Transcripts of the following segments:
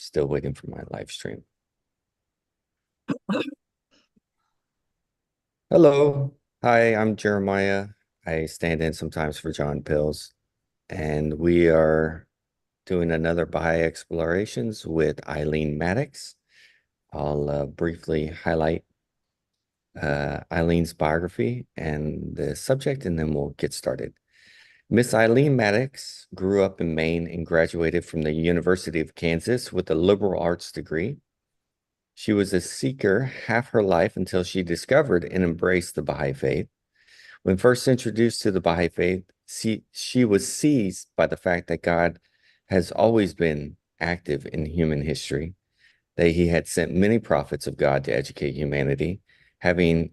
Still waiting for my live stream. Hello. Hi, I'm Jeremiah. I stand in sometimes for John Pills, and we are doing another Baha'i Explorations with Eileen Maddox. I'll briefly highlight Eileen's biography and the subject, and then we'll get started. Miss Eileen Maddox grew up in Maine and graduated from the University of Kansas with a liberal arts degree. She was a seeker half her life until she discovered and embraced the Baha'i faith. When first introduced to the Baha'i faith, she was seized by the fact that God has always been active in human history, that he had sent many prophets of God to educate humanity. Having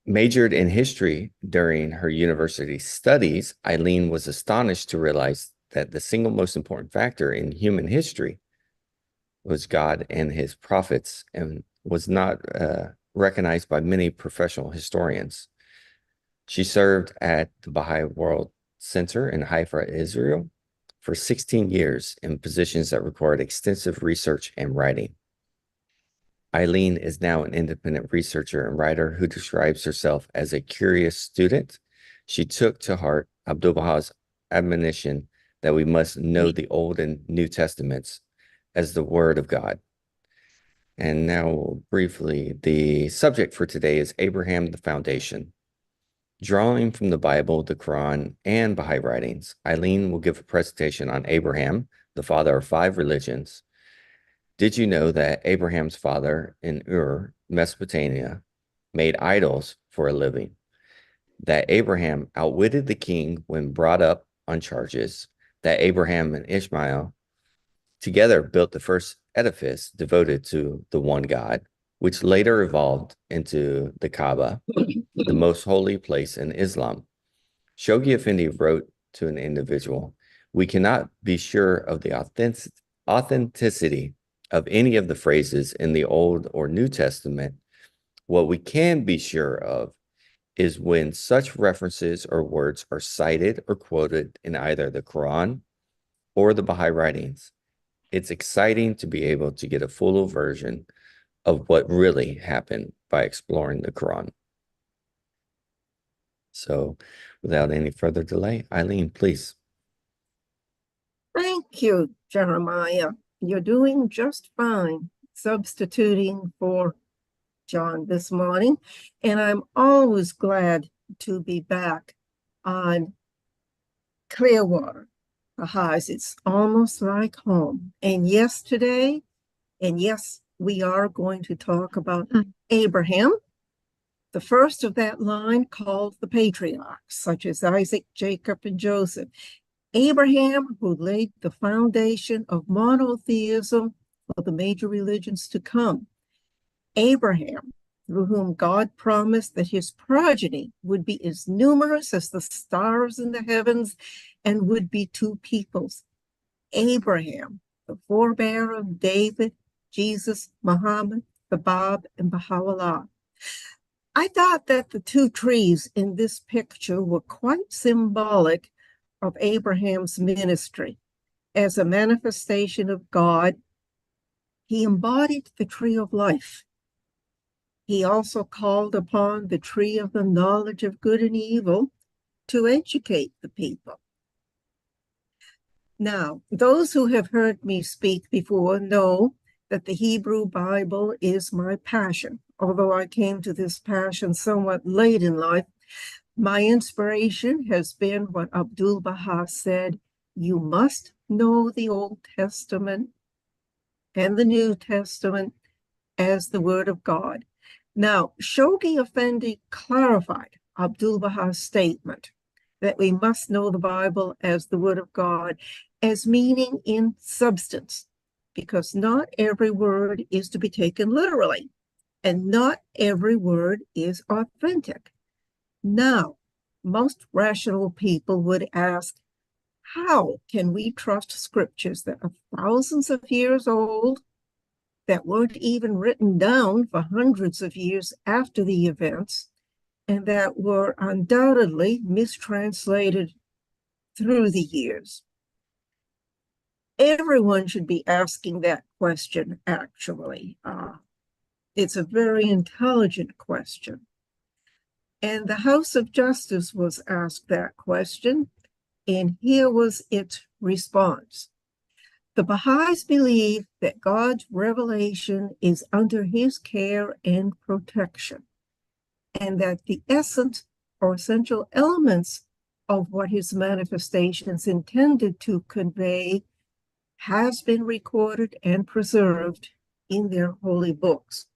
majored in history during her university studies, Eileen was astonished to realize that the single most important factor in human history was God and his prophets, and was not recognized by many professional historians. She served at the Baha'i World Center in Haifa, Israel, for 16 years in positions that required extensive research and writing. Eileen is now an independent researcher and writer who describes herself as a curious student. She took to heart Abdu'l-Baha's admonition that we must know the Old and New Testaments as the Word of God. And now, briefly, the subject for today is Abraham, the Foundation. Drawing from the Bible, the Quran, and Baha'i writings, Eileen will give a presentation on Abraham, the father of 5 religions. Did you know that Abraham's father in Ur, Mesopotamia, made idols for a living? That Abraham outwitted the king when brought up on charges? That Abraham and Ishmael together built the first edifice devoted to the one God, which later evolved into the Kaaba, the most holy place in Islam? Shoghi Effendi wrote to an individual, "We cannot be sure of the authenticity of any of the phrases in the Old or New Testament. What we can be sure of is when such references or words are cited or quoted in either the Quran or the Baha'i writings. It's exciting to be able to get a full version of what really happened by exploring the Quran." So without any further delay, Eileen, please. Thank you, Jeremiah. You're doing just fine substituting for John this morning, and I'm always glad to be back on Clearwater Baha'is. It's almost like home. And yesterday, and yes, we are going to talk about Abraham, the first of that line called the patriarchs, such as Isaac, Jacob, and Joseph. Abraham, who laid the foundation of monotheism for the major religions to come. Abraham, through whom God promised that his progeny would be as numerous as the stars in the heavens and would be 2 peoples. Abraham, the forebearer of David, Jesus, Muhammad, the Bab, and Baha'u'llah. I thought that the 2 trees in this picture were quite symbolic of Abraham's ministry. As a manifestation of God, he embodied the tree of life. He also called upon the tree of the knowledge of good and evil to educate the people. Now, those who have heard me speak before know that the Hebrew Bible is my passion. Although I came to this passion somewhat late in life, my inspiration has been what Abdu'l-Baha said: you must know the Old Testament and the New Testament as the Word of God. Now, Shoghi Effendi clarified Abdu'l-Baha's statement that we must know the Bible as the Word of God as meaning in substance, because not every word is to be taken literally, and not every word is authentic. Now, most rational people would ask, how can we trust scriptures that are thousands of years old, that weren't even written down for hundreds of years after the events, and that were undoubtedly mistranslated through the years? Everyone should be asking that question, actually. It's a very intelligent question. And the House of Justice was asked that question, and here was its response. The Baha'is believe that God's revelation is under his care and protection, and that the essence or essential elements of what his manifestations intended to convey has been recorded and preserved in their holy books.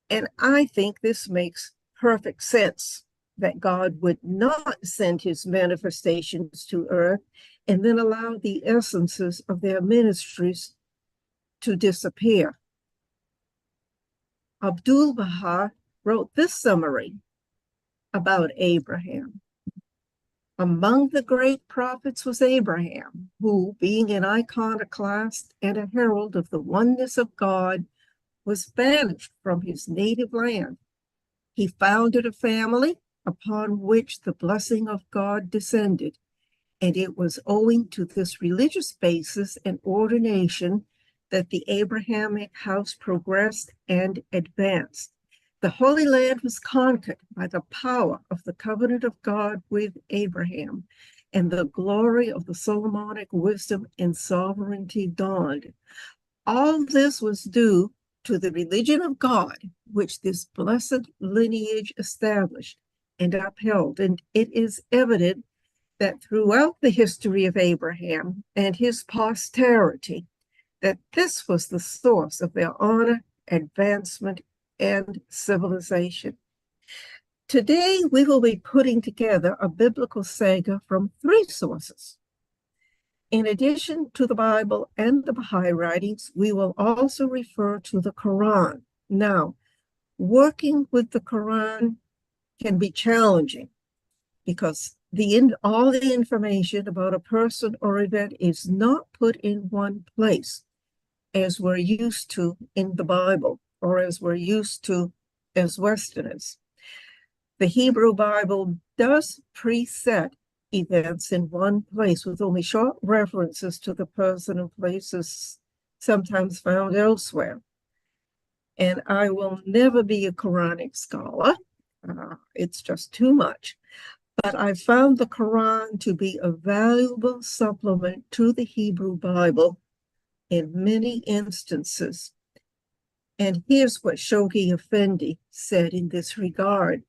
And I think this makes perfect sense, that God would not send his manifestations to earth and then allow the essences of their ministries to disappear. Abdul Baha wrote this summary about Abraham. Among the great prophets was Abraham, who, being an iconoclast and a herald of the oneness of God, was banished from his native land. He founded a family upon which the blessing of God descended, and it was owing to this religious basis and ordination that the Abrahamic house progressed and advanced. The Holy Land was conquered by the power of the covenant of God with Abraham, and the glory of the Solomonic wisdom and sovereignty dawned. All this was due to the religion of God, which this blessed lineage established and upheld. And it is evident that throughout the history of Abraham and his posterity, that this was the source of their honor, advancement, and civilization. Today, we will be putting together a biblical saga from 3 sources. In addition to the Bible and the Baha'i writings, we will also refer to the Quran. Now, working with the Quran can be challenging because all the information about a person or event is not put in one place, as we're used to in the Bible, or as we're used to as Westerners. The Hebrew Bible does preset events in one place with only short references to the person and places sometimes found elsewhere. And I will never be a Quranic scholar. It's just too much. But I found the Quran to be a valuable supplement to the Hebrew Bible in many instances. And here's what Shoghi Effendi said in this regard.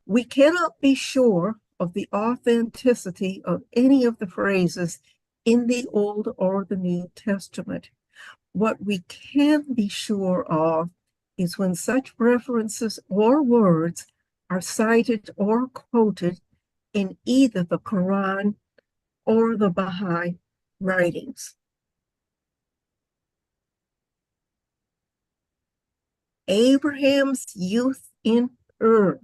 We cannot be sure of the authenticity of any of the phrases in the Old or the New Testament. What we can be sure of is when such references or words are cited or quoted in either the Quran or the Baha'i writings. Abraham's youth in Ur.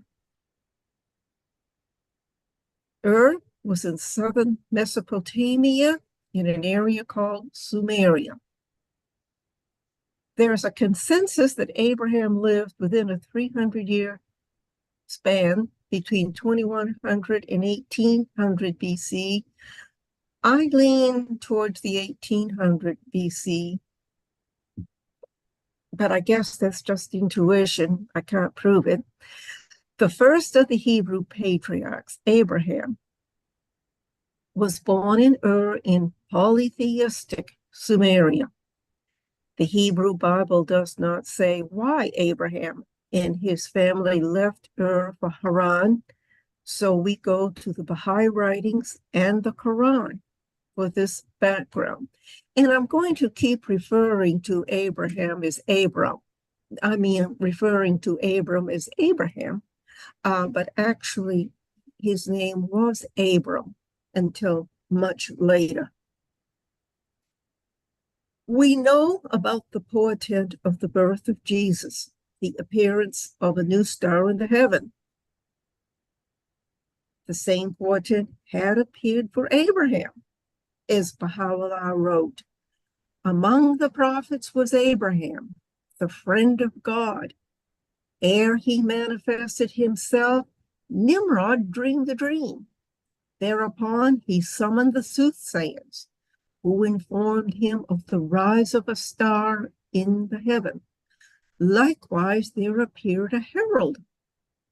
Ur was in southern Mesopotamia in an area called Sumeria. There is a consensus that Abraham lived within a 300-year span between 2100 and 1800 BC. I lean towards the 1800 BC, but I guess that's just intuition. I can't prove it. The first of the Hebrew patriarchs, Abraham, was born in Ur in polytheistic Sumeria. The Hebrew Bible does not say why Abraham and his family left Ur for Haran, so we go to the Baha'i writings and the Quran for this background. And I'm going to keep referring to Abraham as Abram. Referring to Abram as Abraham, but actually his name was Abram until much later. We know about the portent of the birth of Jesus, the appearance of a new star in the heaven. The same portent had appeared for Abraham, as Baha'u'llah wrote. Among the prophets was Abraham, the friend of God. Ere he manifested himself, Nimrod dreamed the dream. Thereupon he summoned the soothsayers, who informed him of the rise of a star in the heaven. Likewise, there appeared a herald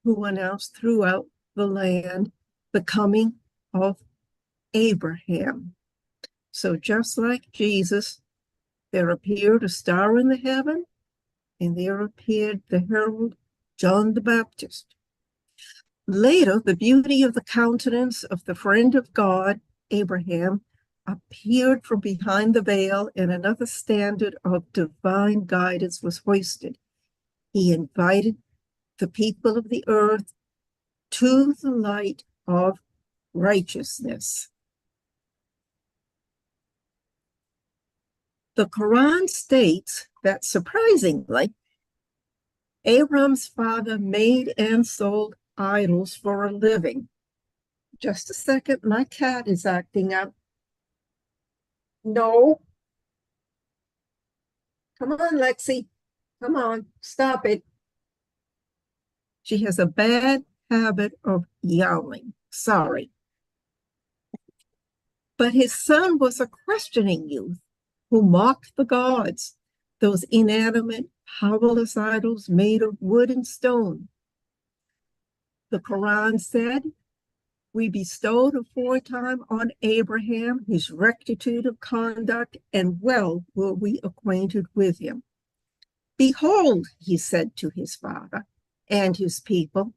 who announced throughout the land the coming of Abraham. So just like Jesus, there appeared a star in the heaven, and there appeared the herald John the Baptist. Later, the beauty of the countenance of the friend of God, Abraham, appeared from behind the veil, and another standard of divine guidance was hoisted. He invited the people of the earth to the light of righteousness. The Quran states that, surprisingly, Abram's father made and sold idols for a living. Just a second, my cat is acting up. No. Come on, Lexi. Come on, stop it. She has a bad habit of yowling. Sorry. But his son was a questioning youth who mocked the gods, those inanimate, powerless idols made of wood and stone. The Quran said, "We bestowed aforetime on Abraham his rectitude of conduct, and well were we acquainted with him. Behold," he said to his father and his people,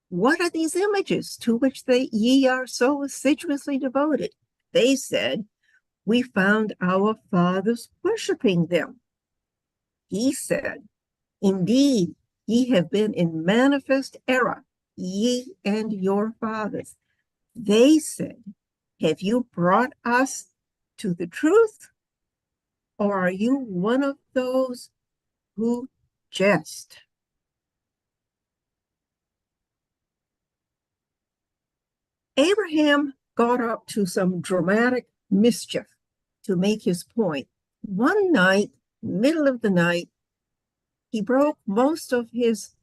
"what are these images to which ye are so assiduously devoted?" They said, "We found our fathers worshiping them." He said, "Indeed, ye have been in manifest error, ye and your fathers." They said, "Have you brought us to the truth? Or are you one of those who jest?" Abraham got up to some dramatic mischief to make his point. One night, middle of the night, he broke most of his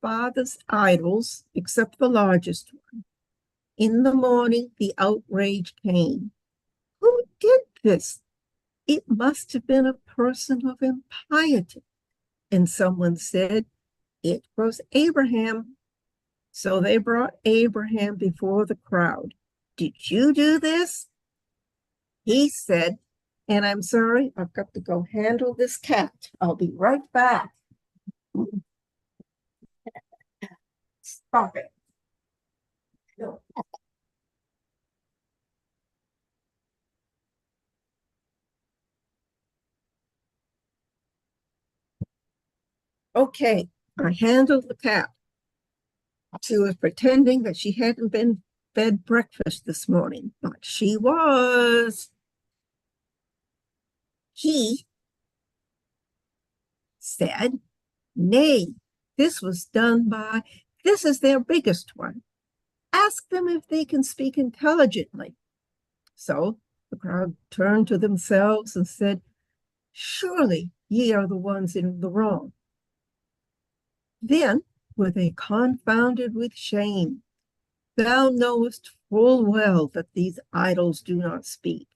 father's idols, except the largest one. In the morning, the outrage came. Who did this? It must have been a person of impiety. And someone said, it was Abraham. So they brought Abraham before the crowd. "Did you do this?" He said, "And I'm sorry, I've got to go handle this cat. I'll be right back." Stop it. No. Okay, I handled the cat. She was pretending that she hadn't been fed breakfast this morning, but she was. He said, "Nay, this was done by, this is their biggest one. Ask them if they can speak intelligently." So the crowd turned to themselves and said, "Surely ye are the ones in the wrong." Then were they confounded with shame. "Thou knowest full well that these idols do not speak."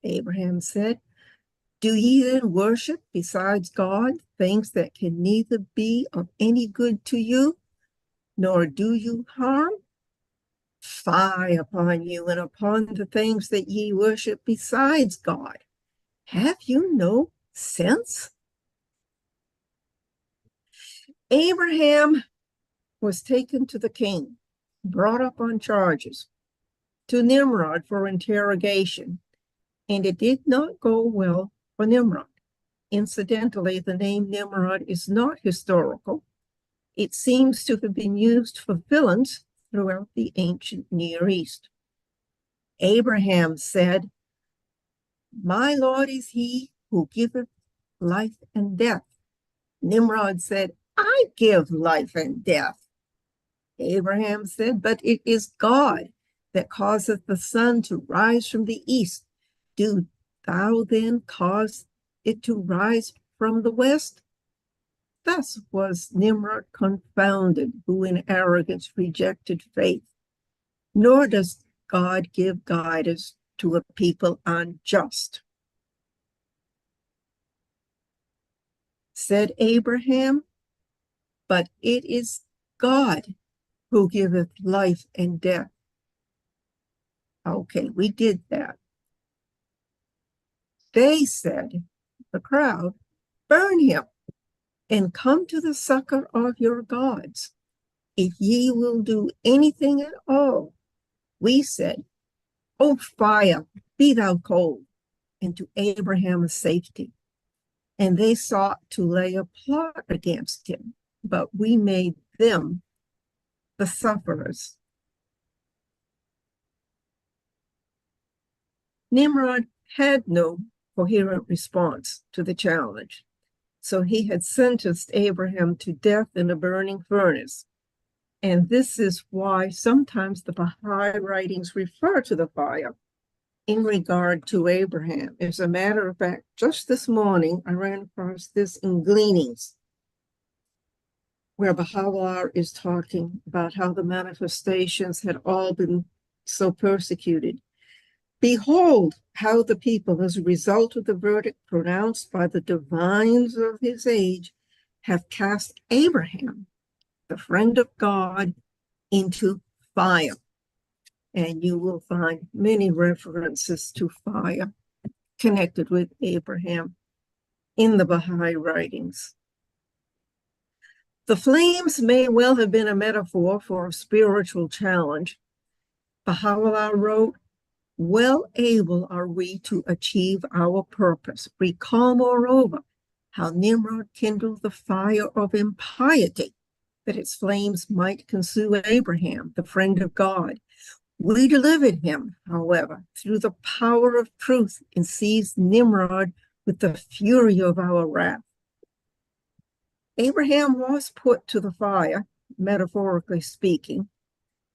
Abraham said, "Do ye then worship besides God things that can neither be of any good to you, nor do you harm? Fie upon you and upon the things that ye worship besides God. Have you no sense?" Abraham was taken to the king, brought up on charges, to Nimrod for interrogation, and it did not go well for Nimrod. Incidentally, the name Nimrod is not historical. It seems to have been used for villains throughout the ancient Near East. Abraham said, "My Lord is he who giveth life and death." Nimrod said, "I give life and death." Abraham said, "But it is God that causeth the sun to rise from the east. Do thou then cause it to rise from the west?" Thus was Nimrod confounded, who in arrogance rejected faith. Nor does God give guidance to a people unjust. Said Abraham, but it is God who giveth life and death. Okay, we did that. They said, the crowd, burn him and come to the succor of your gods. If ye will do anything at all, we said, O fire, be thou cold, and to Abraham a safety. And they sought to lay a plot against him, but we made them the sufferers. Nimrod had no coherent response to the challenge, so he had sentenced Abraham to death in a burning furnace. And this is why sometimes the Baha'i writings refer to the fire in regard to Abraham. As a matter of fact, just this morning, I ran across this in Gleanings, where Baha'u'llah is talking about how the manifestations had all been so persecuted. Behold how the people, as a result of the verdict pronounced by the divines of his age, have cast Abraham, the friend of God, into fire. And you will find many references to fire connected with Abraham in the Baha'i writings. The flames may well have been a metaphor for a spiritual challenge. Baha'u'llah wrote, well able are we to achieve our purpose. Recall, moreover, how Nimrod kindled the fire of impiety, that its flames might consume Abraham, the friend of God. We delivered him, however, through the power of truth, and seized Nimrod with the fury of our wrath. Abraham was put to the fire, metaphorically speaking,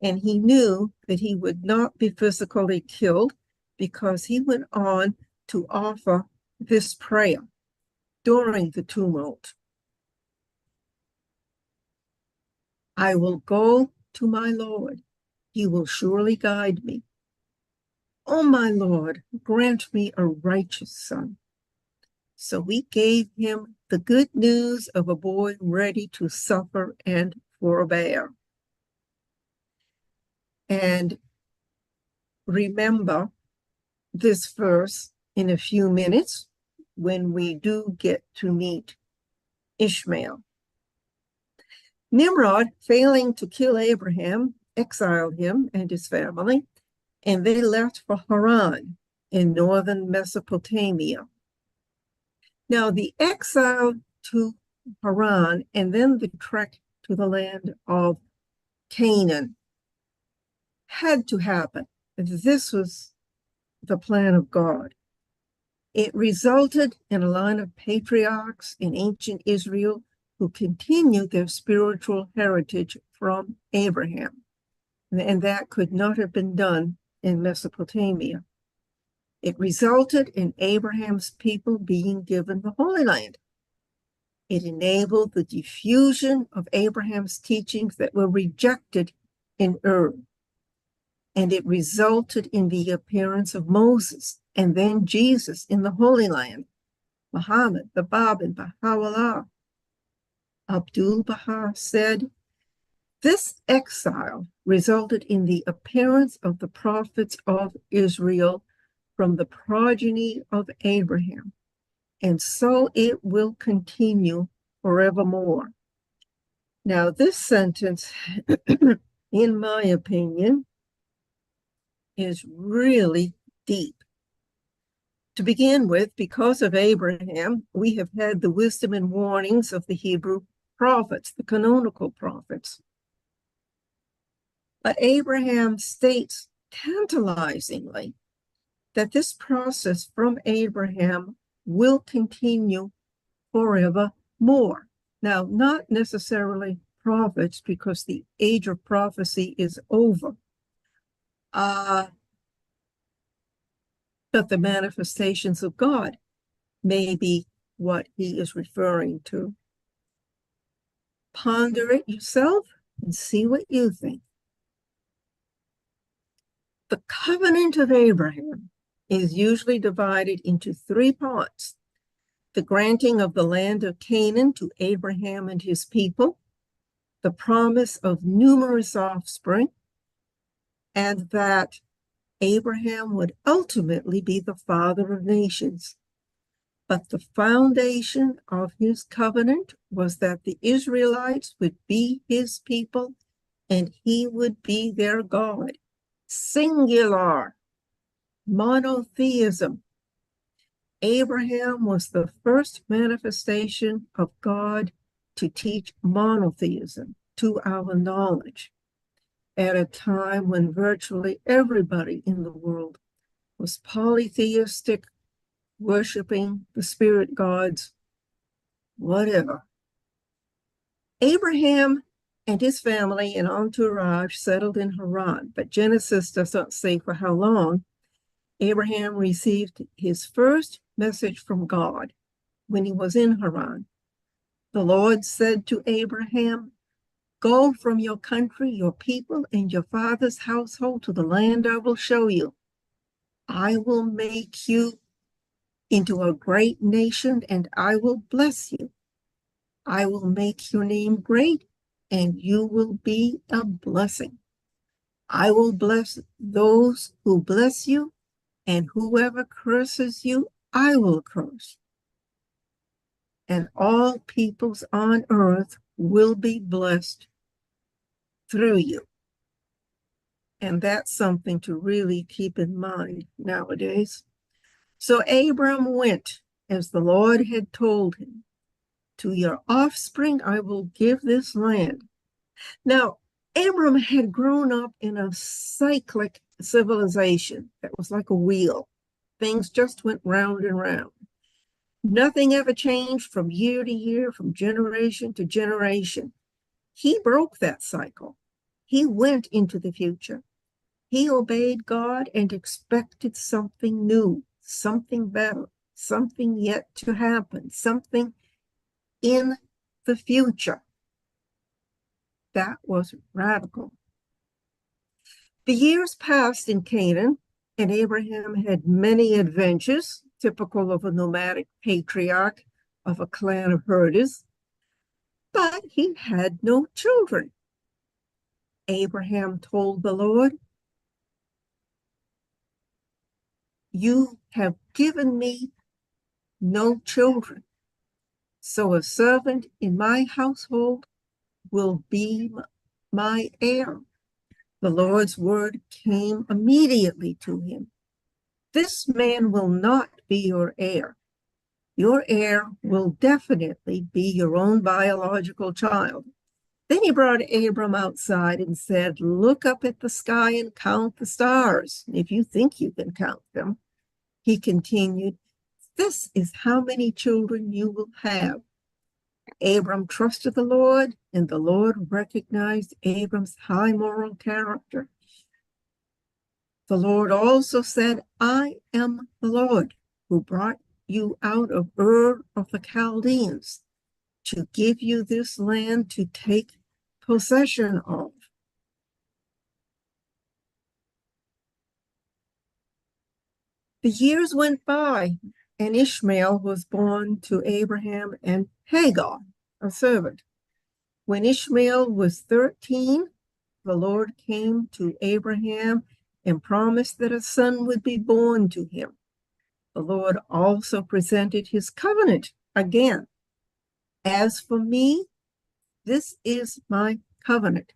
and he knew that he would not be physically killed because he went on to offer this prayer during the tumult. I will go to my Lord. He will surely guide me. O my Lord, grant me a righteous son. So we gave him the good news of a boy ready to suffer and forbear. And remember this verse in a few minutes when we do get to meet Ishmael. Nimrod, failing to kill Abraham, exiled him and his family, and they left for Haran in northern Mesopotamia. Now, the exile to Haran and then the trek to the land of Canaan had to happen. This was the plan of God. It resulted in a line of patriarchs in ancient Israel who continued their spiritual heritage from Abraham. And that could not have been done in Mesopotamia. It resulted in Abraham's people being given the Holy Land. It enabled the diffusion of Abraham's teachings that were rejected in Ur. And it resulted in the appearance of Moses and then Jesus in the Holy Land, Muhammad, the Bab, and Baha'u'llah. Abdu'l-Baha said, this exile resulted in the appearance of the prophets of Israel from the progeny of Abraham, and so it will continue forevermore. Now, this sentence, in my opinion, is really deep. To begin with, because of Abraham, we have had the wisdom and warnings of the Hebrew prophets, the canonical prophets. But Abraham states tantalizingly that this process from Abraham will continue forevermore. Now, not necessarily prophets, because the age of prophecy is over. But the manifestations of God may be what he is referring to. Ponder it yourself and see what you think. The covenant of Abraham is usually divided into three parts: the granting of the land of Canaan to Abraham and his people, the promise of numerous offspring, and that Abraham would ultimately be the father of nations. But the foundation of his covenant was that the Israelites would be his people and he would be their God. Singular, monotheism. Abraham was the first manifestation of God to teach monotheism to our knowledge at a time when virtually everybody in the world was polytheistic, worshiping the spirit gods, whatever. Abraham and his family and entourage settled in Haran, but Genesis does not say for how long. Abraham received his first message from God when he was in Haran. The Lord said to Abraham, "Go from your country, your people, and your father's household to the land I will show you. I will make you into a great nation, and I will bless you. I will make your name great, and you will be a blessing. I will bless those who bless you, and whoever curses you, I will curse. And all peoples on earth will be blessed through you." And that's something to really keep in mind nowadays. So Abram went as the Lord had told him. To your offspring I will give this land. Now, Abram had grown up in a cyclic civilization that was like a wheel. Things just went round and round. Nothing ever changed from year to year, from generation to generation. He broke that cycle. He went into the future. He obeyed God and expected something new, something better, something yet to happen, something in the future. That was radical. The years passed in Canaan, and Abraham had many adventures, typical of a nomadic patriarch of a clan of herders, but he had no children. Abraham told the Lord, "You have given me no children, so a servant in my household will be my heir." The Lord's word came immediately to him. "This man will not be your heir. Your heir will definitely be your own biological child." Then he brought Abram outside and said, "Look up at the sky and count the stars, if you think you can count them." He continued, "This is how many children you will have." Abram trusted the Lord, and the Lord recognized Abram's high moral character. The Lord also said, "I am the Lord who brought you out of Ur of the Chaldeans to give you this land to take possession of." The years went by, and Ishmael was born to Abraham and Hagar, a servant. When Ishmael was 13, the Lord came to Abraham and promised that a son would be born to him. The Lord also presented his covenant again. "As for me, this is my covenant.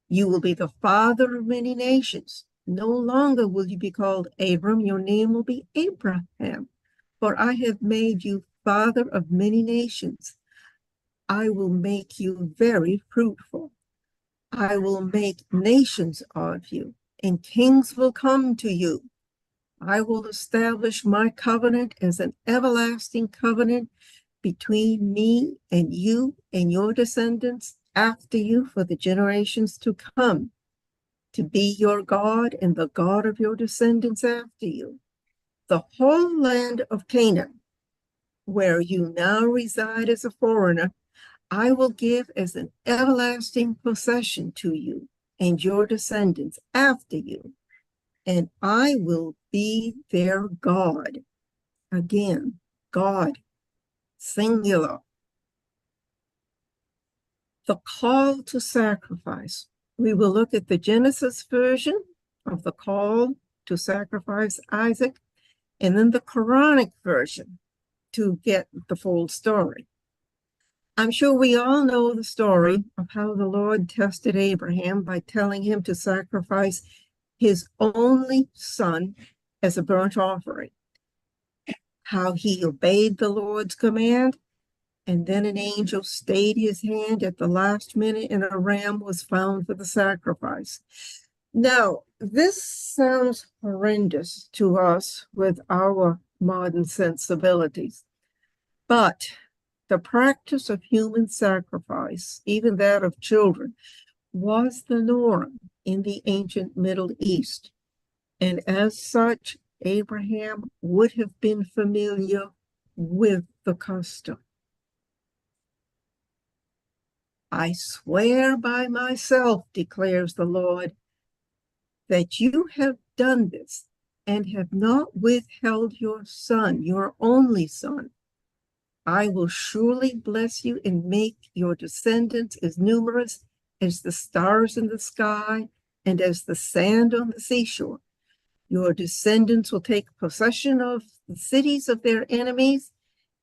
You will be the father of many nations. No longer will you be called Abram, your name will be Abraham, for I have made you father of many nations. I will make you very fruitful. I will make nations of you, and kings will come to you. I will establish my covenant as an everlasting covenant between me and you and your descendants after you for the generations to come, to be your God and the God of your descendants after you. The whole land of Canaan, where you now reside as a foreigner, I will give as an everlasting possession to you and your descendants after you. and I will be their God. Again, God, singular. The call to sacrifice. We will look at the Genesis version of the call to sacrifice Isaac, and then the Quranic version to get the full story. I'm sure we all know the story of how the Lord tested Abraham by telling him to sacrifice his only son as a burnt offering. How he obeyed the Lord's command, and then an angel stayed his hand at the last minute, and a ram was found for the sacrifice. Now, this sounds horrendous to us with our modern sensibilities, but the practice of human sacrifice, even that of children, was the norm in the ancient Middle East. And as such, Abraham would have been familiar with the custom. I swear by myself, declares the Lord, that you have done this and have not withheld your son, your only son. I will surely bless you and make your descendants as numerous as the stars in the sky and as the sand on the seashore. Your descendants will take possession of the cities of their enemies,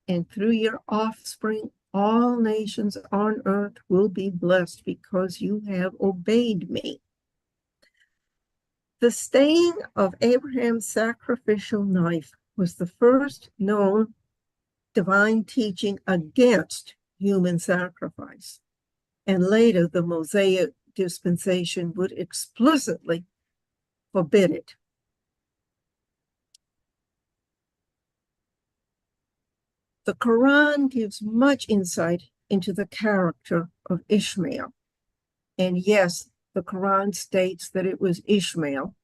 and through your offspring, all nations on earth will be blessed because you have obeyed me. The staying of Abraham's sacrificial knife was the first known divine teaching against human sacrifice. And later, the Mosaic dispensation would explicitly forbid it. The Quran gives much insight into the character of Ishmael. And yes, the Quran states that it was Ishmael,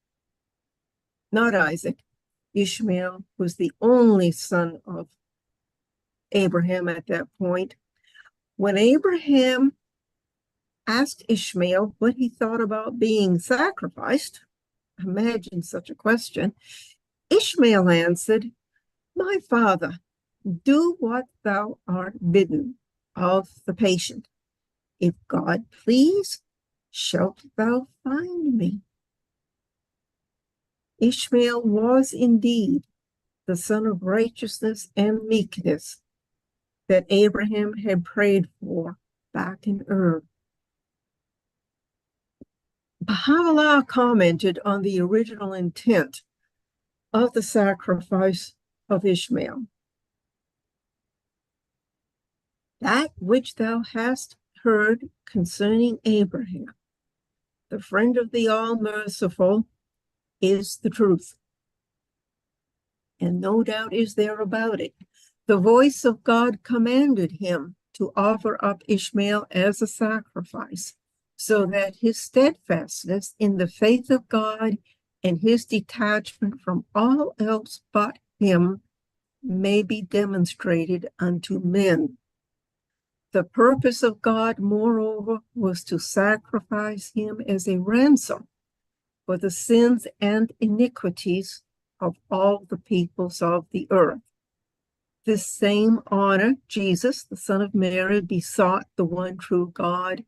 not Isaac. Ishmael was the only son of Abraham at that point. When Abraham asked Ishmael what he thought about being sacrificed, imagine such a question, Ishmael answered, "My father, do what thou art bidden of the patient. If God please, shalt thou find me." Ishmael was indeed the son of righteousness and meekness that Abraham had prayed for back in Ur. Baha'u'llah commented on the original intent of the sacrifice of Ishmael. That which thou hast heard concerning Abraham, the friend of the All-Merciful, is the truth. And no doubt is there about it. The voice of God commanded him to offer up Ishmael as a sacrifice, so that his steadfastness in the faith of God and his detachment from all else but him may be demonstrated unto men. The purpose of God, moreover, was to sacrifice him as a ransom for the sins and iniquities of all the peoples of the earth. This same honor, Jesus, the Son of Mary, besought the one true God,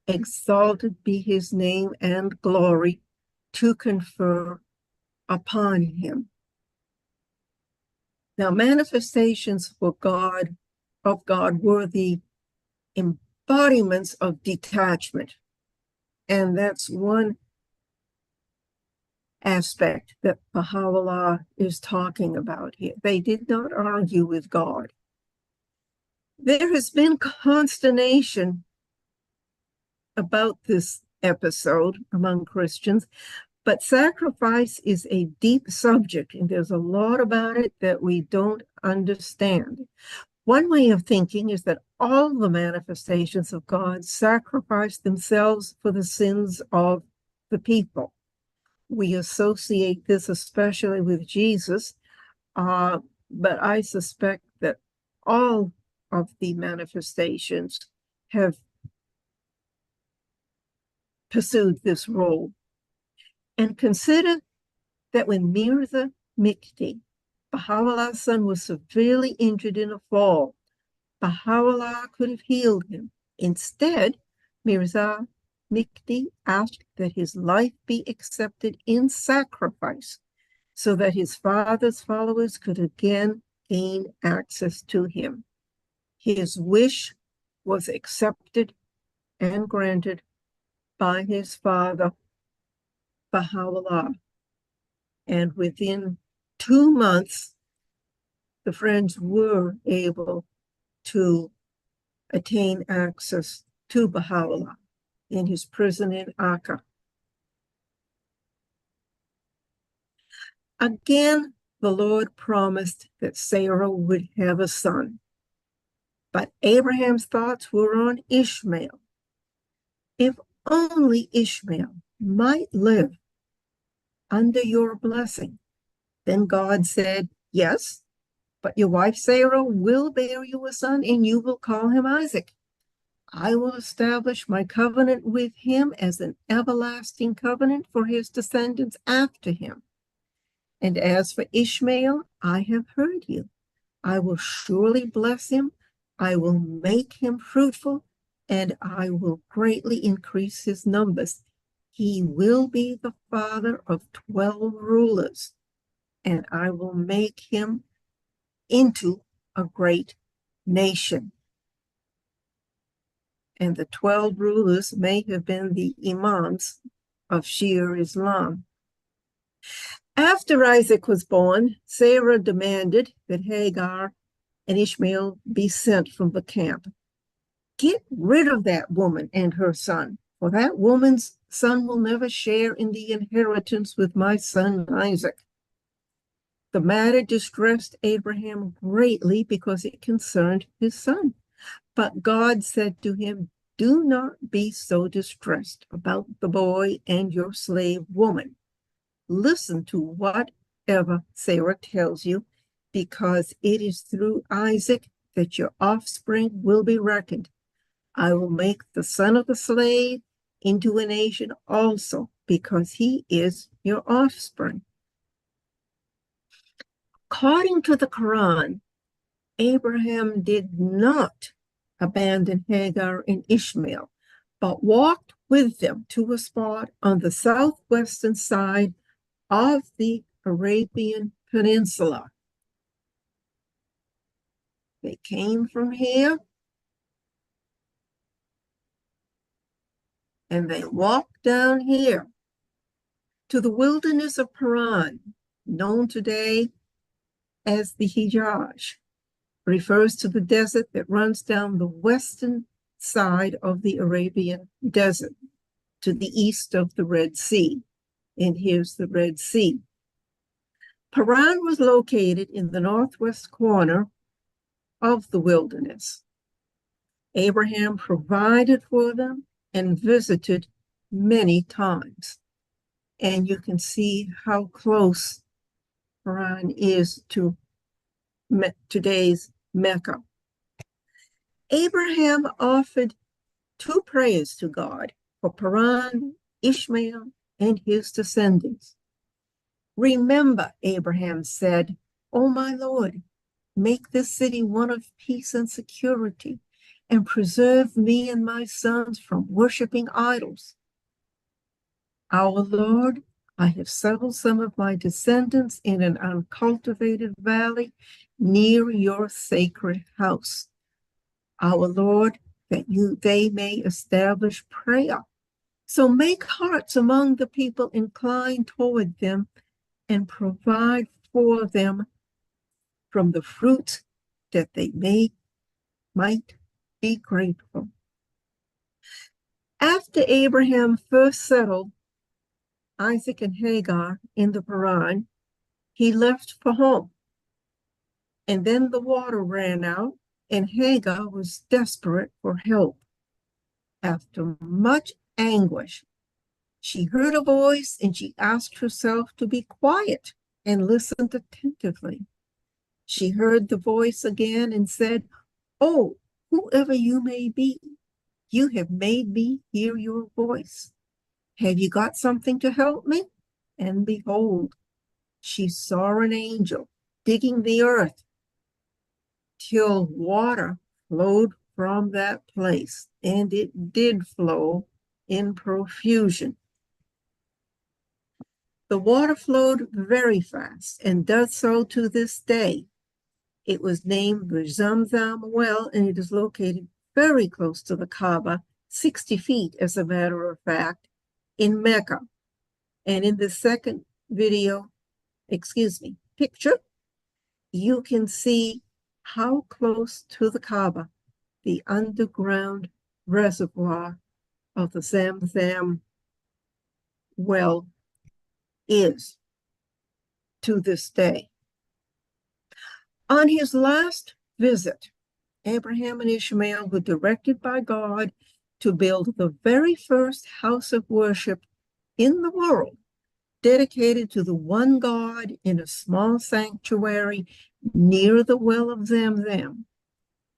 exalted be his name and glory, to confer upon him. Now, manifestations of God were the embodiments of detachment. And that's one aspect that Baha'u'llah is talking about here. They did not argue with God. There has been consternation about this episode among Christians, but sacrifice is a deep subject, and there's a lot about it that we don't understand. One way of thinking is that all the manifestations of God sacrifice themselves for the sins of the people. We associate this especially with Jesus, but I suspect that all of the manifestations have pursued this role. And consider that when Mirza Mikti, Baha'u'llah's son, was severely injured in a fall, Baha'u'llah could have healed him. Instead, Mirza Mikti asked that his life be accepted in sacrifice so that his father's followers could again gain access to him. His wish was accepted and granted by his father, Baha'u'llah. And within 2 months, the friends were able to attain access to Baha'u'llah in his prison in Akka. Again, the Lord promised that Sarah would have a son. But Abraham's thoughts were on Ishmael. If only Ishmael might live under your blessing. Then God said, yes, but your wife Sarah will bear you a son, and you will call him Isaac. I will establish my covenant with him as an everlasting covenant for his descendants after him. And as for Ishmael, I have heard you. I will surely bless him. I will make him fruitful, and I will greatly increase his numbers. He will be the father of 12 rulers, and I will make him into a great nation. And the 12 rulers may have been the imams of Shia Islam. After Isaac was born, Sarah demanded that Hagar and Ishmael be sent from the camp. Get rid of that woman and her son, for that woman's son will never share in the inheritance with my son Isaac. The matter distressed Abraham greatly because it concerned his son. But God said to him, do not be so distressed about the boy and your slave woman. Listen to whatever Sarah tells you, because it is through Isaac that your offspring will be reckoned. I will make the son of the slave into a nation also, because he is your offspring. According to the Quran, Abraham did not abandon Hagar and Ishmael, but walked with them to a spot on the southwestern side of the Arabian Peninsula. They came from here and they walked down here to the wilderness of Paran, known today as the Hijaz. Refers to the desert that runs down the western side of the Arabian desert to the east of the Red Sea. And here's the Red Sea. Paran was located in the northwest corner of the wilderness. Abraham provided for them and visited many times. And you can see how close Paran is to today's Mecca. Abraham offered 2 prayers to God for Paran, Ishmael, and his descendants. Remember, Abraham said, O my Lord, make this city one of peace and security, and preserve me and my sons from worshiping idols. Our Lord, I have settled some of my descendants in an uncultivated valley near your sacred house. Our Lord, that they may establish prayer. So make hearts among the people inclined toward them, and provide for them from the fruits that they might be grateful. After Abraham first settled Isaac and Hagar in the Paran, he left for home. And then the water ran out, and Hagar was desperate for help. After much anguish, she heard a voice, and she asked herself to be quiet and listened attentively. She heard the voice again and said, "Oh, whoever you may be, you have made me hear your voice. Have you got something to help me?" And behold, she saw an angel digging the earth till water flowed from that place, and it did flow in profusion. The water flowed very fast and does so to this day. It was named the Zamzam well, and it is located very close to the Kaaba, 60 feet, as a matter of fact, in Mecca. And in the second picture, you can see how close to the Kaaba the underground reservoir of the Zamzam well is to this day. On his last visit, Abraham and Ishmael were directed by God to build the very first house of worship in the world, dedicated to the one God in a small sanctuary near the well of Zamzam.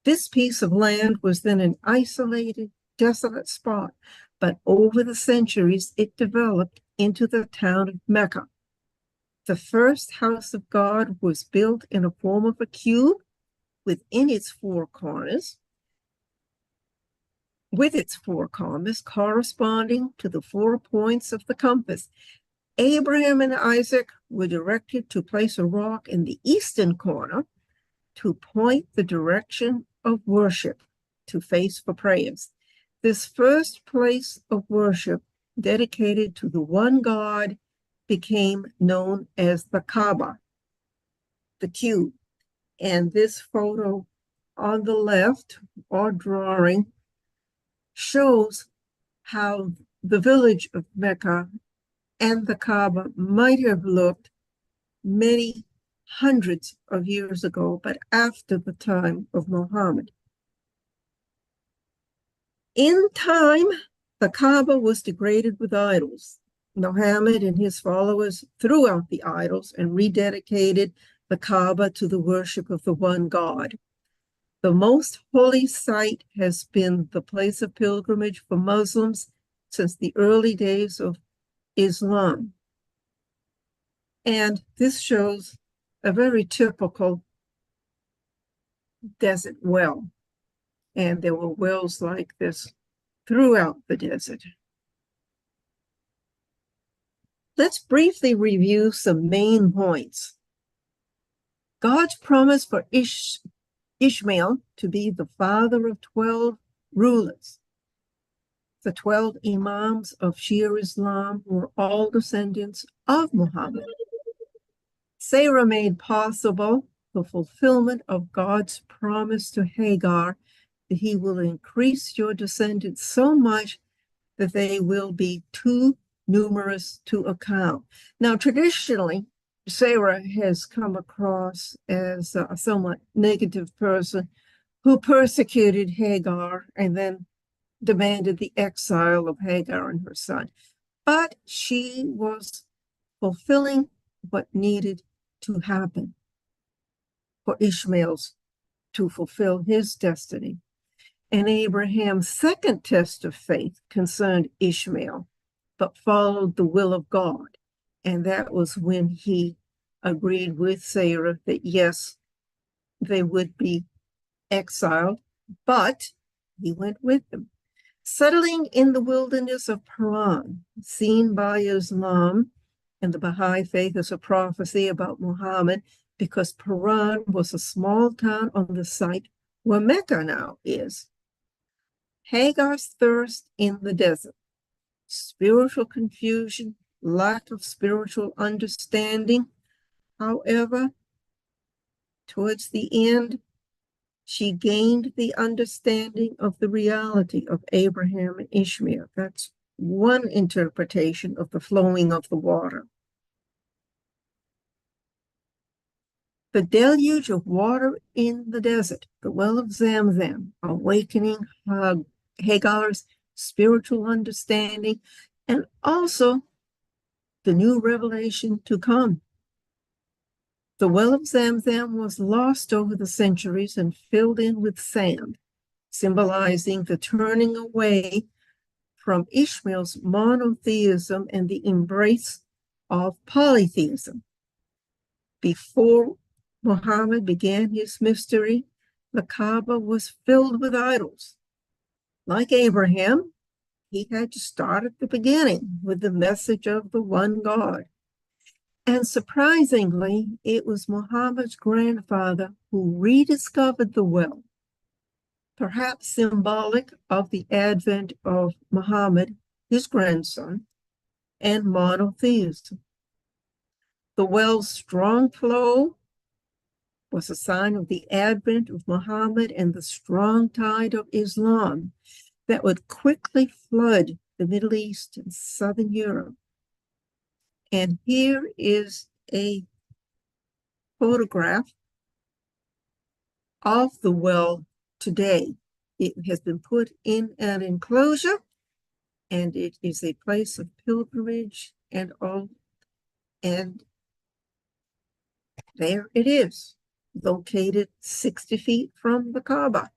This piece of land was then an isolated, desolate spot, but over the centuries it developed into the town of Mecca. The first house of God was built in a form of a cube within its four corners, with its four corners corresponding to the 4 points of the compass. Abraham and Isaac were directed to place a rock in the eastern corner to point the direction of worship to face for prayers. This first place of worship, dedicated to the one God, became known as the Kaaba, the cube. And this photo on the left, or drawing, shows how the village of Mecca and the Kaaba might have looked many hundreds of years ago, but after the time of Muhammad. In time, the Kaaba was degraded with idols. Muhammad and his followers threw out the idols and rededicated the Kaaba to the worship of the one God. The most holy site has been the place of pilgrimage for Muslims since the early days of Islam. And this shows a very typical desert well. And there were wells like this throughout the desert. Let's briefly review some main points. God's promise for Ishmael to be the father of 12 rulers. The 12 imams of Shia Islam were all descendants of Muhammad. Sarah made possible the fulfillment of God's promise to Hagar that he will increase your descendants so much that they will be too numerous to account. Now, traditionally, Sarah has come across as a somewhat negative person who persecuted Hagar and then demanded the exile of Hagar and her son. But she was fulfilling what needed to happen for Ishmael's to fulfill his destiny. And Abraham's second test of faith concerned Ishmael, but followed the will of God. And that was when he agreed with Sarah that yes, they would be exiled, but he went with them. Settling in the wilderness of Paran, seen by Islam and the Baha'i faith as a prophecy about Muhammad, because Paran was a small town on the site where Mecca now is. Hagar's thirst in the desert, spiritual confusion, lack of spiritual understanding. However, towards the end, she gained the understanding of the reality of Abraham and Ishmael. That's one interpretation of the flowing of the water. The deluge of water in the desert, the well of Zamzam, awakening Hagar's spiritual understanding, and also the new revelation to come. The well of Zamzam was lost over the centuries and filled in with sand, symbolizing the turning away from Ishmael's monotheism and the embrace of polytheism. Before Muhammad began his mystery, the Kaaba was filled with idols. Like Abraham, he had to start at the beginning with the message of the one God. And surprisingly, it was Muhammad's grandfather who rediscovered the well, perhaps symbolic of the advent of Muhammad, his grandson, and monotheism. The well's strong flow was a sign of the advent of Muhammad and the strong tide of Islam that would quickly flood the Middle East and Southern Europe. And here is a photograph of the well today. It has been put in an enclosure, and it is a place of pilgrimage and all. And there it is, located 60 feet from the Kaaba.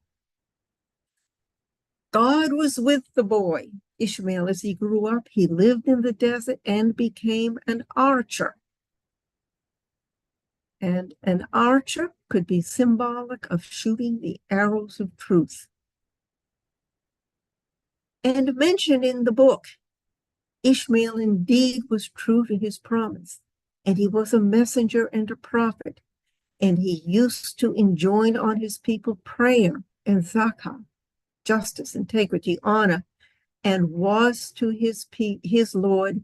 God was with the boy, Ishmael, as he grew up. He lived in the desert and became an archer. And an archer could be symbolic of shooting the arrows of truth. And mentioned in the book, Ishmael indeed was true to his promise, and he was a messenger and a prophet, and he used to enjoin on his people prayer and zakah, justice, integrity, honor, and was to his Lord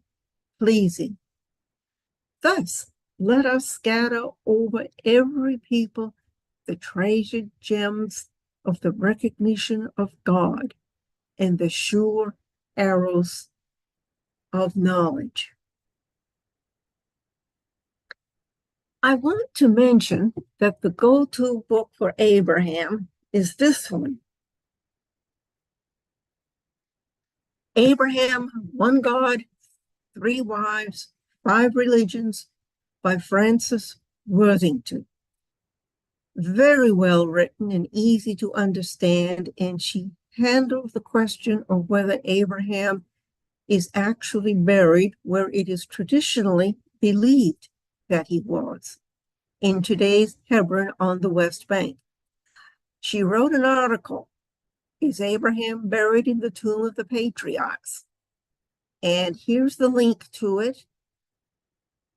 pleasing. Thus, let us scatter over every people the treasured gems of the recognition of God and the sure arrows of knowledge. I want to mention that the go-to book for Abraham is this one. Abraham, One God, Three Wives, Five Religions by Frances Worthington. Very well written and easy to understand, and she handled the question of whether Abraham is actually buried where it is traditionally believed that he was, in today's Hebron on the West Bank. She wrote an article, Is Abraham Buried in the Tomb of the Patriarchs? And here's the link to it.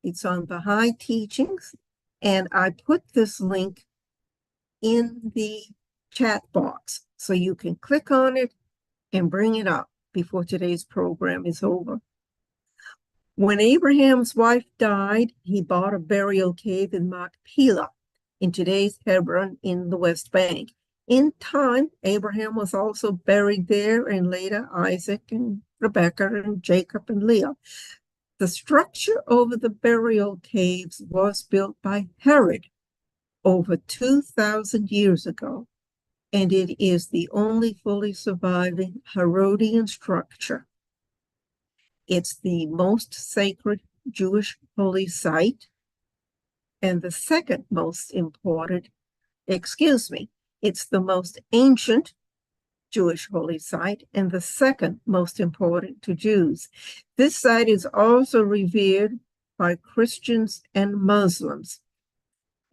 It's on Baha'i Teachings, and I put this link in the chat box so you can click on it and bring it up before today's program is over. When Abraham's wife died, he bought a burial cave in Machpelah, in today's Hebron in the West Bank. In time, Abraham was also buried there, and later Isaac and Rebekah and Jacob and Leah. The structure over the burial caves was built by Herod over 2,000 years ago, and it is the only fully surviving Herodian structure. It's the most sacred Jewish holy site, and the second most important, it's the most ancient Jewish holy site and the second most important to Jews. This site is also revered by Christians and Muslims.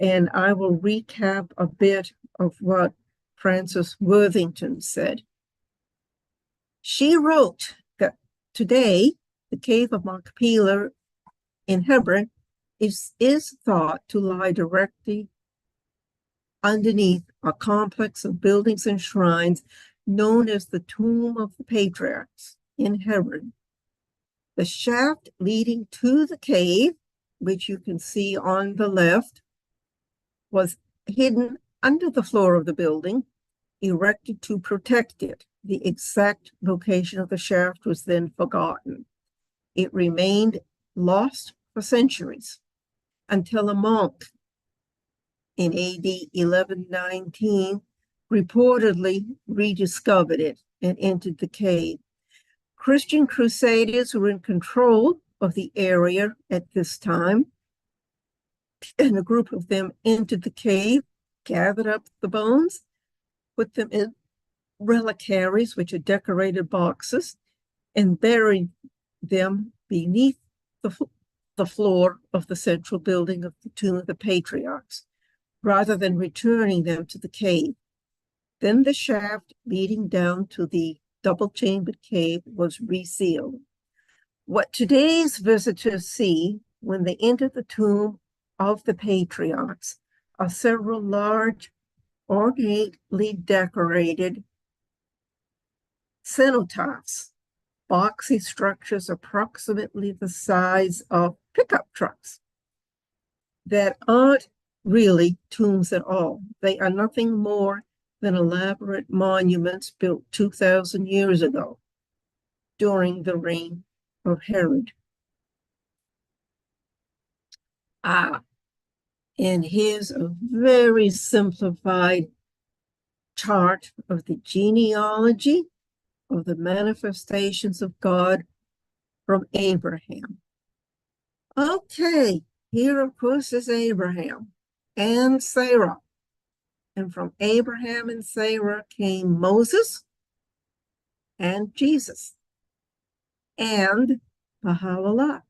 And I will recap a bit of what Frances Worthington said. She wrote that today, the cave of Machpelah in Hebron is thought to lie directly underneath a complex of buildings and shrines known as the Tomb of the Patriarchs in Hebron. The shaft leading to the cave, which you can see on the left, was hidden under the floor of the building, erected to protect it. The exact location of the shaft was then forgotten. It remained lost for centuries until a monk in AD 1119 reportedly rediscovered it and entered the cave. Christian crusaders were in control of the area at this time, and a group of them entered the cave, gathered up the bones, put them in reliquaries, which are decorated boxes, and buried them beneath the the floor of the central building of the Tomb of the Patriarchs, rather than returning them to the cave. Then the shaft leading down to the double-chambered cave was resealed. What today's visitors see when they enter the tomb of the patriarchs are several large, ornately decorated cenotaphs, boxy structures approximately the size of pickup trucks that aren't really tombs at all. They are nothing more than elaborate monuments built 2,000 years ago during the reign of Herod. And here's a very simplified chart of the genealogy of the manifestations of God from Abraham. Okay, here of course is Abraham and Sarah. And from Abraham and Sarah came Moses and Jesus and Baha'u'llah.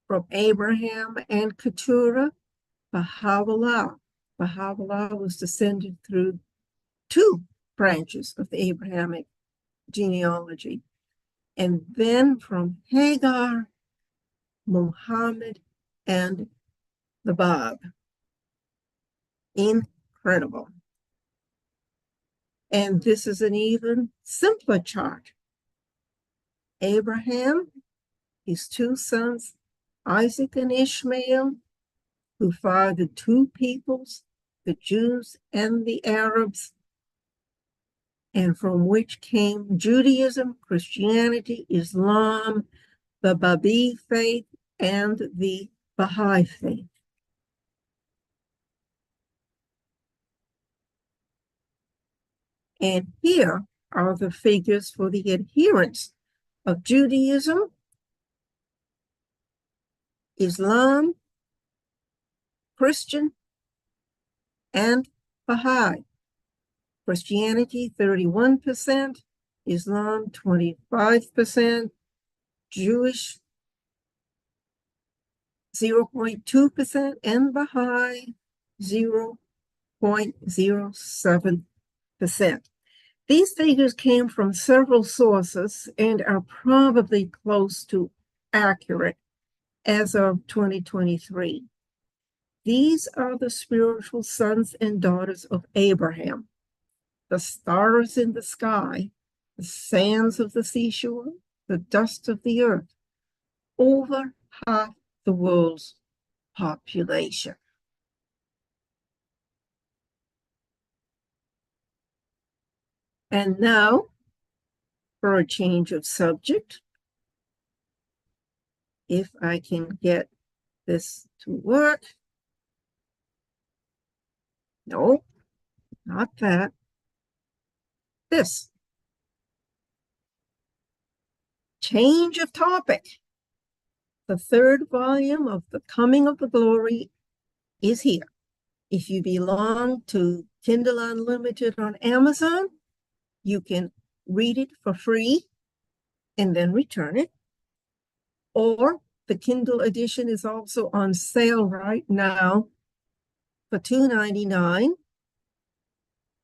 From Abraham and Keturah, Baha'u'llah. Baha'u'llah was descended through two branches of the Abrahamic genealogy. And then from Hagar, Muhammad, and the Bab. Incredible. And this is an even simpler chart. Abraham, his two sons, Isaac and Ishmael, who fathered two peoples, the Jews and the Arabs, and from which came Judaism, Christianity, Islam, the Babi faith, and the Baha'i faith. And here are the figures for the adherents of Judaism, Islam, Christian, and Baha'i. Christianity, 31%, Islam, 25%, Jewish, 0.2%, and Baha'i, 0.07%. These figures came from several sources and are probably close to accurate as of 2023. These are the spiritual sons and daughters of Abraham, the stars in the sky, the sands of the seashore, the dust of the earth, over half the world's population. And now, for a change of subject, if I can get this to work. No, not that. This. Change of topic. The third volume of The Coming of the Glory is here. If you belong to Kindle Unlimited on Amazon, you can read it for free and then return it. Or the Kindle edition is also on sale right now for $2.99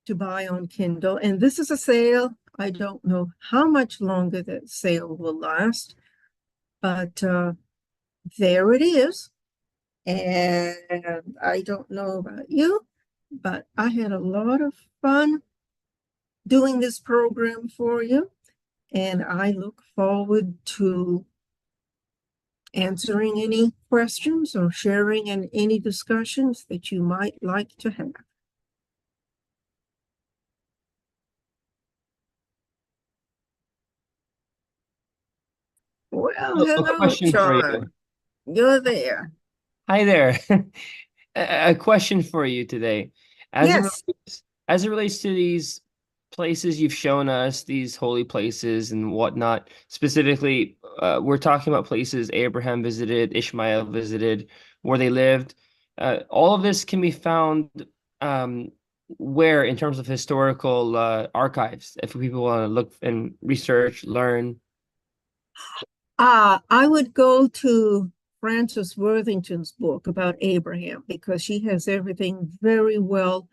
to buy on Kindle. And this is a sale. I don't know how much longer that sale will last, but there it is. And I don't know about you, but I had a lot of fun doing this program for you. And I look forward to answering any questions or sharing in any discussions that you might like to have. Well, hello, question for John. You're there. Hi there. A question for you today. Yes. As it relates to these places you've shown us, these holy places and whatnot, specifically, we're talking about places Abraham visited, Ishmael visited, where they lived. All of this can be found where in terms of historical archives, if people want to look and research, learn. I would go to Frances Worthington's book about Abraham because she has everything very well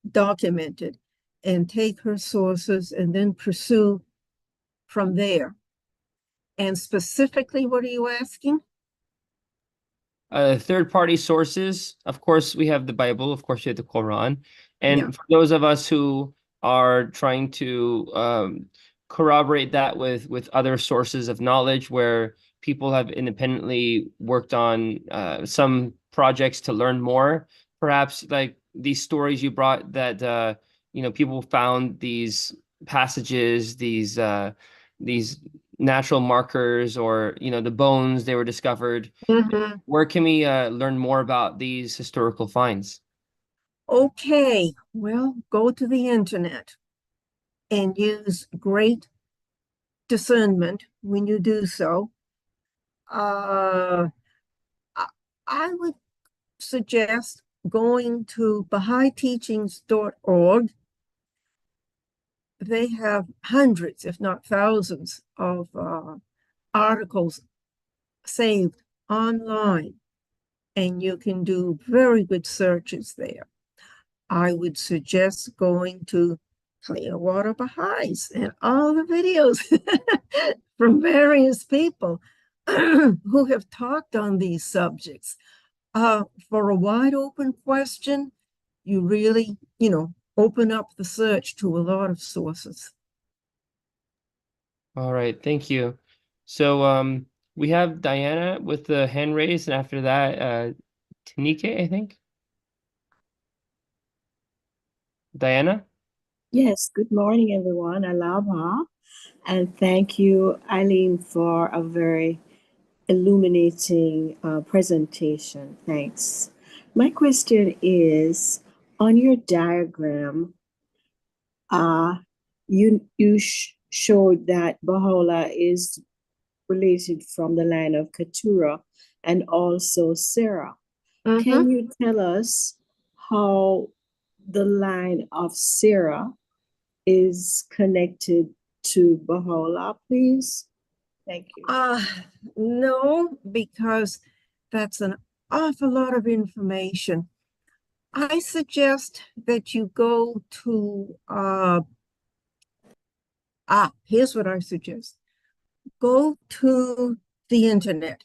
documented, and take her sources and then pursue from there. And specifically, what are you asking? Third-party sources, of course, we have the Bible, of course, we have the Quran. And Yeah. for those of us who are trying to corroborate that with other sources of knowledge where people have independently worked on some projects to learn more, perhaps like these stories you brought that people found these passages, these natural markers, or the bones they were discovered. Mhm. Where can we learn more about these historical finds? Okay, well, go to the internet and use great discernment when you do so. I I would suggest going to BahaiTeachings.org. They have hundreds, if not thousands, of articles saved online, and you can do very good searches there. I would suggest going to Clearwater Baha'is and all the videos from various people who have talked on these subjects. For a wide open question, you really, open up the search to a lot of sources. All right, thank you. So we have Diana with the hand raised, and after that, Tanike, I think. Diana? Yes, good morning, everyone. Aloha. And thank you, Eileen, for a very illuminating presentation. Thanks. My question is, on your diagram, you showed that Baha'u'llah is related from the line of Keturah and also Sarah. Can you tell us how the line of Sarah is connected to Baha'u'llah, please? Thank you. No, because that's an awful lot of information. I suggest that you go to here's what I suggest. Go to the internet.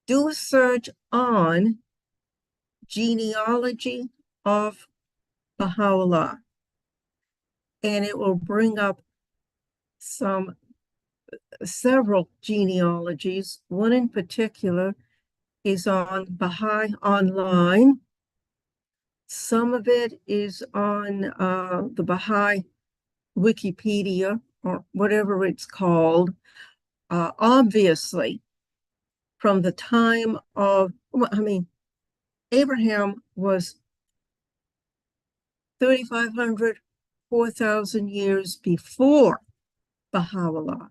Do a search on genealogy of Baha'u'llah, and it will bring up several genealogies. One in particular is on Baha'i Online. Some of it is on the Baha'i Wikipedia, or whatever it's called. Obviously, from the time of, Abraham was 3,500, 4,000 years before Baha'u'llah.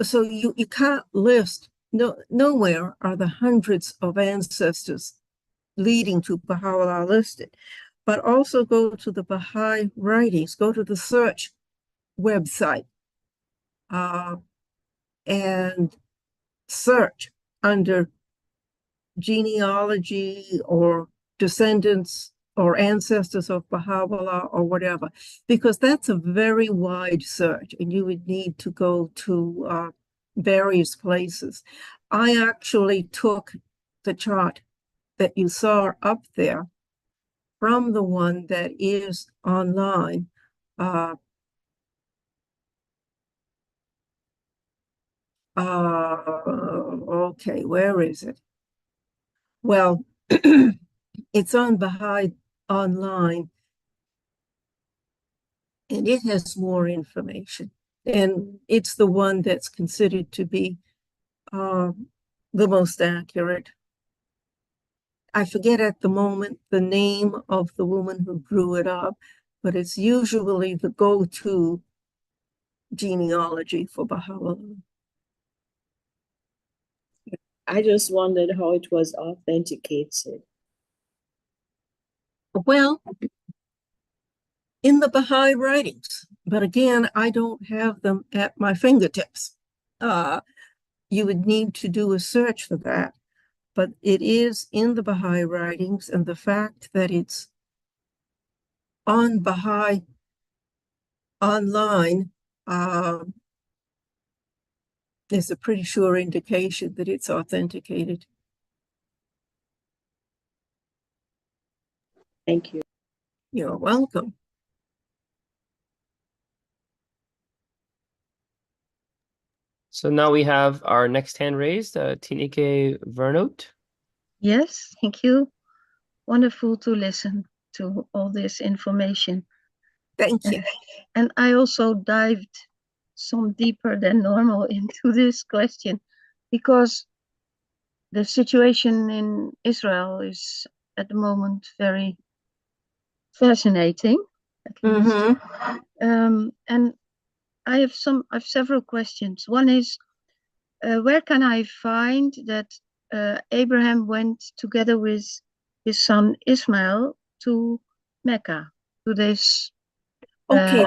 So you can't list, nowhere are the hundreds of ancestors leading to Baha'u'llah listed. But also go to the Baha'i writings, go to the search website, and search under genealogy or descendants or ancestors of Baha'u'llah or whatever, because that's a very wide search and you would need to go to various places. I actually took the chart that you saw up there from the one that is online. Okay, where is it? Well, it's on Baha'i Online, and it has more information. And it's the one that's considered to be the most accurate. I forget at the moment the name of the woman who drew it up, but it's usually the go-to genealogy for Baha'u'llah. I just wondered how it was authenticated. Well, in the Baha'i writings, But again, I don't have them at my fingertips. You would need to do a search for that. But it is in the Baha'i writings, and the fact that it's on Baha'i online is a pretty sure indication that it's authenticated. Thank you. You're welcome. So now we have our next hand raised, Tineke Vernoot. Yes, thank you. Wonderful to listen to all this information. Thank you. And I also dived some deeper than normal into this question because the situation in Israel is at the moment very fascinating, at least. And I have several questions. One is, where can I find that Abraham went together with his son Ismail to Mecca, to this? Okay,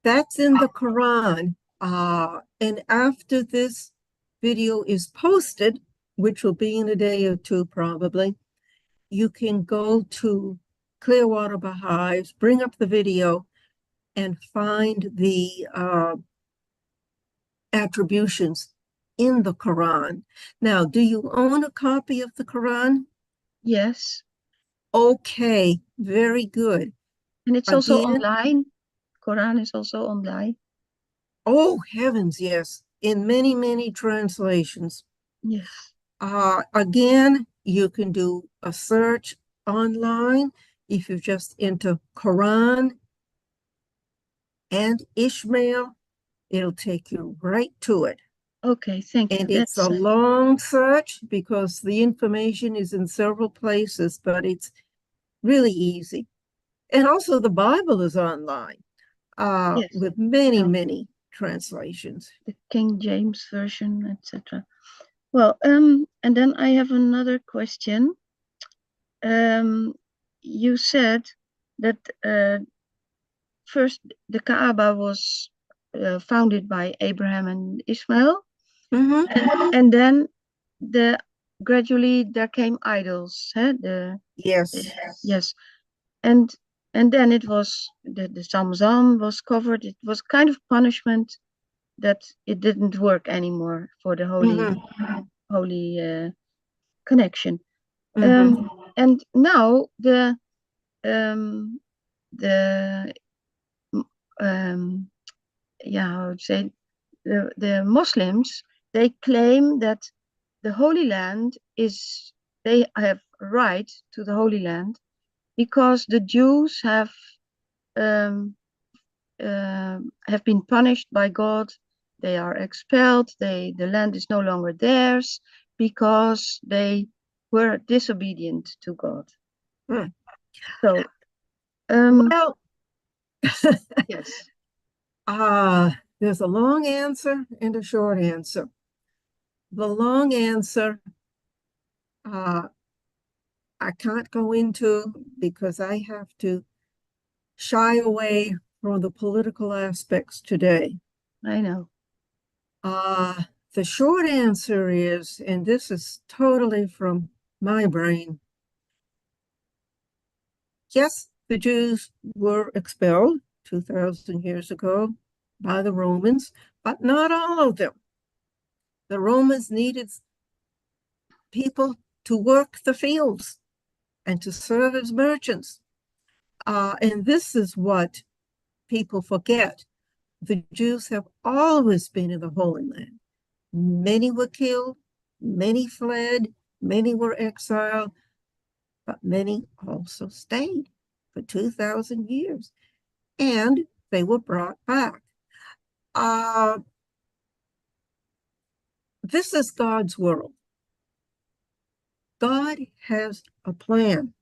that's in the Quran. And after this video is posted, which will be in a day or two probably, you can go to Clearwater Baha'is, bring up the video, and find the attributions in the Quran. Now, do you own a copy of the Quran? Yes. Okay, very good. And it's also Again? online. Quran is also online. Oh, heavens, yes. In many, many translations. Yes. Again, you can do a search online. If you just enter Quran and Ishmael, it'll take you right to it. Okay, thank you. And it's a long search because the information is in several places, but it's really easy. And also the Bible is online Yes. with many, many translations. The King James Version, etc. Well, and then I have another question. You said that first the Kaaba was founded by Abraham and Ishmael, and then gradually there came idols. Yes. Yes, and then it was the Zamzam was covered. It was kind of punishment that it didn't work anymore for the holy connection. And now I would say the Muslims, they claim that the Holy Land they have a right to the Holy Land because the Jews have been punished by God. They are expelled. The land is no longer theirs because they were disobedient to God. So, well, yes. There's a long answer and a short answer. The long answer, I can't go into because I have to shy away from the political aspects today. I know. The short answer is, and this is totally from my brain, yes, the Jews were expelled 2,000 years ago by the Romans, but not all of them. The Romans needed people to work the fields and to serve as merchants. And this is what people forget. The Jews have always been in the Holy Land. Many were killed, many fled, many were exiled, but many also stayed for 2,000 years. And they were brought back. This is God's world. God has a plan.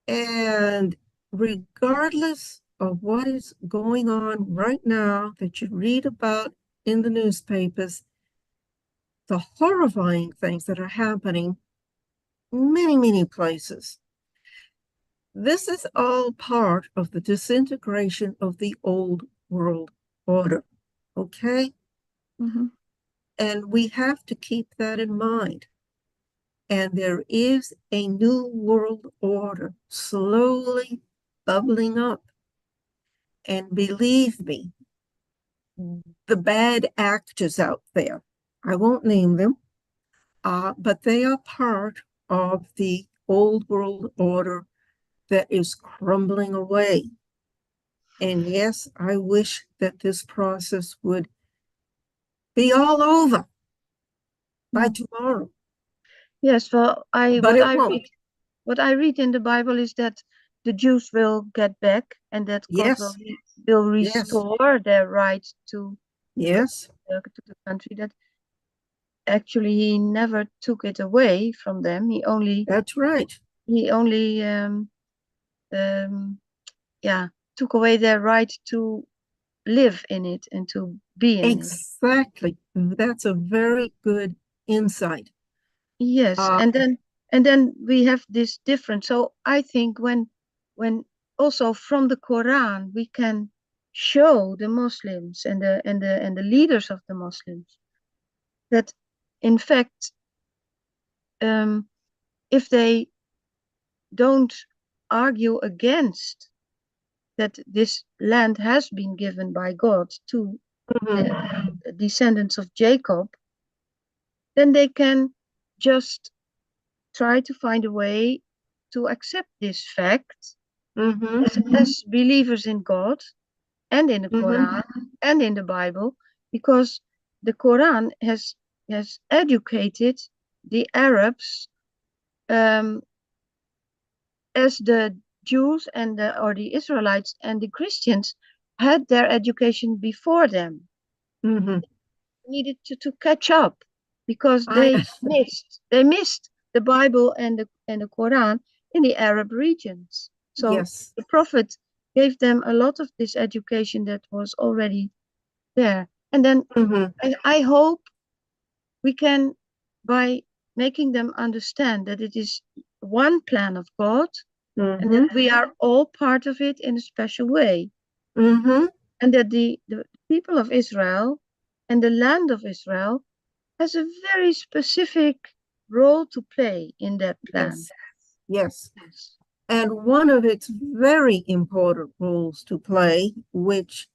And regardless of what is going on right now that you read about in the newspapers, the horrifying things that are happening in many, many places, this is all part of the disintegration of the old world order, okay? Mhm. And we have to keep that in mind. And there is a new world order slowly bubbling up. And believe me, the bad actors out there, I won't name them, but they are part of the old world order that is crumbling away. And yes, I wish that this process would be all over by tomorrow, Yes, well, but it won't. what I read in the Bible is that the Jews will get back and that God Yes, will yes, restore their right to yes, the country, that actually he never took it away from them. that's right. He only yeah, took away their right to live in it and to be in it. Exactly. That's a very good insight. Yes, Uh, and then we have this difference. So I think when also from the Quran we can show the Muslims and the leaders of the Muslims that in fact if they don't argue against that this land has been given by God to mhm, the descendants of Jacob, then they can just try to find a way to accept this fact mhm, as believers in God and in the mhm, Quran and in the Bible, because the Quran has educated the Arabs as the Jews and or the Israelites and the Christians had their education before them. mhm. Needed to catch up because I, they missed the Bible and the Quran in the Arab regions. So yes. the Prophet gave them a lot of this education that was already there. And then Mhm, I hope we can, by making them understand that it is one plan of God and that mhm, we are all part of it in a special way, mhm. and that the people of Israel and the land of Israel has a very specific role to play in that plan. Yes, yes. Yes. And one of its very important roles to play, which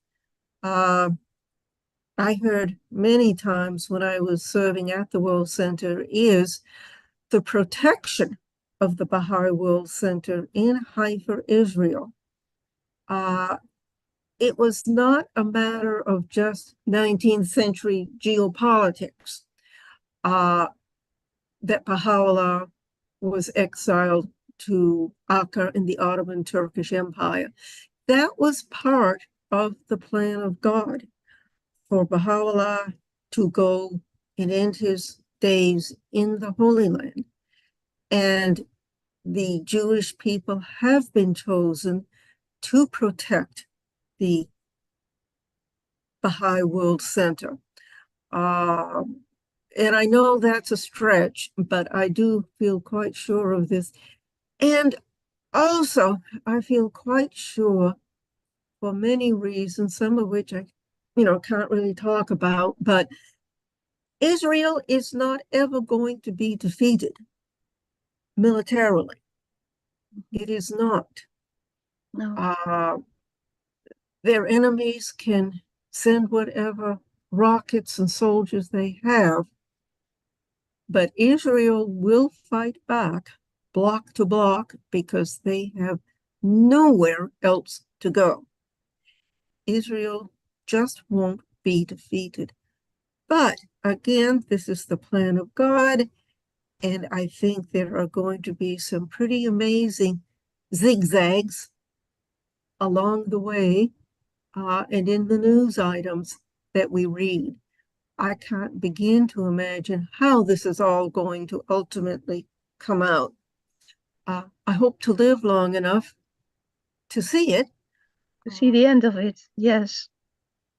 uh, I heard many times when I was serving at the World Center, is the protection of the Baha'i World Center in Haifa, Israel. Uh, it was not a matter of just 19th century geopolitics that Baha'u'llah was exiled to Akka in the Ottoman Turkish Empire. That was part of the plan of God for Baha'u'llah to go and end his days in the Holy Land. And the Jewish people have been chosen to protect the Baha'i World Center. And I know that's a stretch, but I do feel quite sure of this. And also, I feel quite sure for many reasons, some of which I, can't really talk about, but Israel is not ever going to be defeated militarily. It is not. No. Their enemies can send whatever rockets and soldiers they have, but Israel will fight back block to block because they have nowhere else to go. Israel just won't be defeated. But again, this is the plan of God, and I think there are going to be some pretty amazing zigzags along the way and in the news items that we read. I can't begin to imagine how this is all going to ultimately come out. I hope to live long enough to see it. To see the end of it, yes.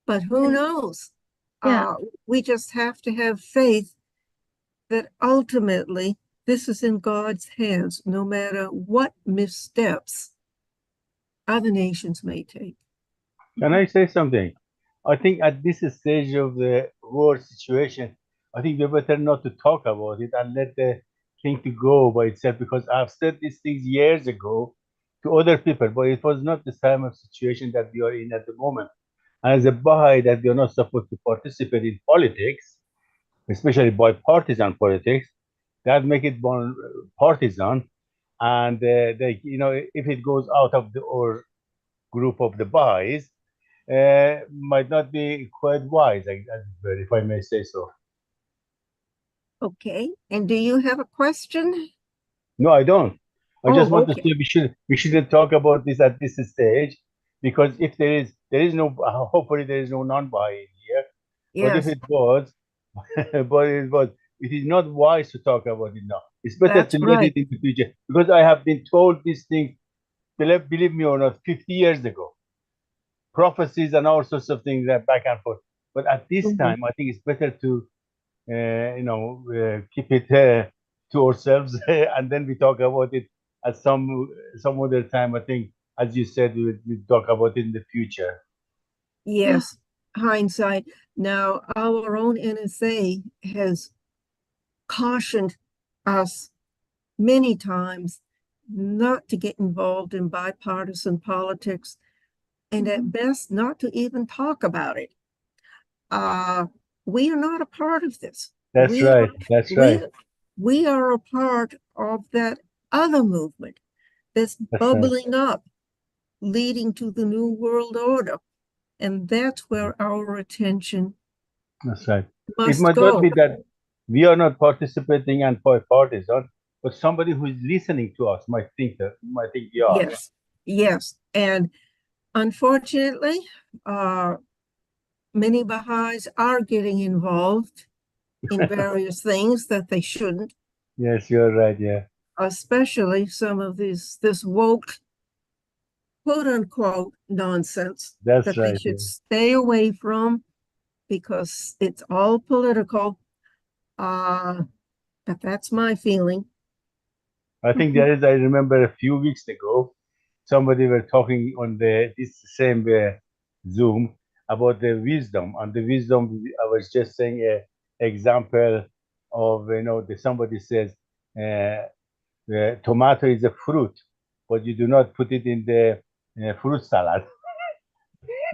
But who knows? Yeah. We just have to have faith that ultimately this is in God's hands, no matter what missteps other nations may take. Can I say something? I think at this stage of the war situation, I think we better not to talk about it and let the thing to go by itself, because I've said these things years ago to other people, but it was not the time of situation that we are in at the moment. And as a Baha'i, that we are not supposed to participate in politics, especially bipartisan politics, that make it more partisan. And if it goes out of our group of the Baha'is, might not be quite wise, if I may say so. Okay, and do you have a question? No, I don't. I just want okay. to say we shouldn't talk about this at this stage, because if there is no, hopefully there is no non-Baha'i in here. But if Yes, it was, it is not wise to talk about it now. It's better That's to let right. it in the future, because I have been told these things, believe me or not, 50 years ago. Prophecies and all sorts of things back and forth. But at this Mhm. time, I think it's better to keep it to ourselves and then we talk about it at some other time. I think, as you said, we talk about it in the future. Yes, hindsight. Now, our own NSA has cautioned us many times not to get involved in bipartisan politics, and at best not to even talk about it. We are not a part of this. That's We right. are- That's we- right. We are a part of that other movement that's That's right. bubbling up, leading to the New World Order. And that's where our attention That's right. It must might go. not be that we are not participating and partisan, but somebody who is listening to us might think we are. Yes, yes. And unfortunately, many Baha'is are getting involved in various things that they shouldn't, Yes, you're right. Yeah, especially some of this woke, quote unquote, nonsense that's that they right. should Yeah. stay away from because it's all political. But that's my feeling. I think there is. I remember a few weeks ago, somebody were talking on this same Zoom about the wisdom. And the wisdom, I was just saying a example of somebody says the tomato is a fruit, but you do not put it in the fruit salad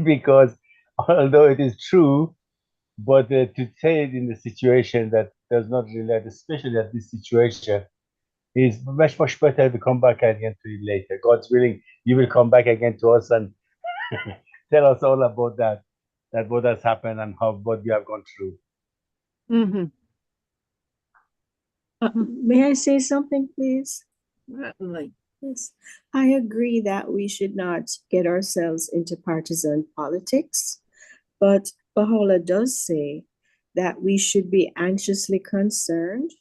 because although it is true, but to say it in the situation that does not relate, especially at this situation, is much better to come back again to it later. God's willing, you will come back again to us and tell us all about that what has happened and what we have gone through. Mm-hmm. May I say something, please? Certainly. Yes. I agree that we should not get ourselves into partisan politics, but Baha'u'llah does say that we should be anxiously concerned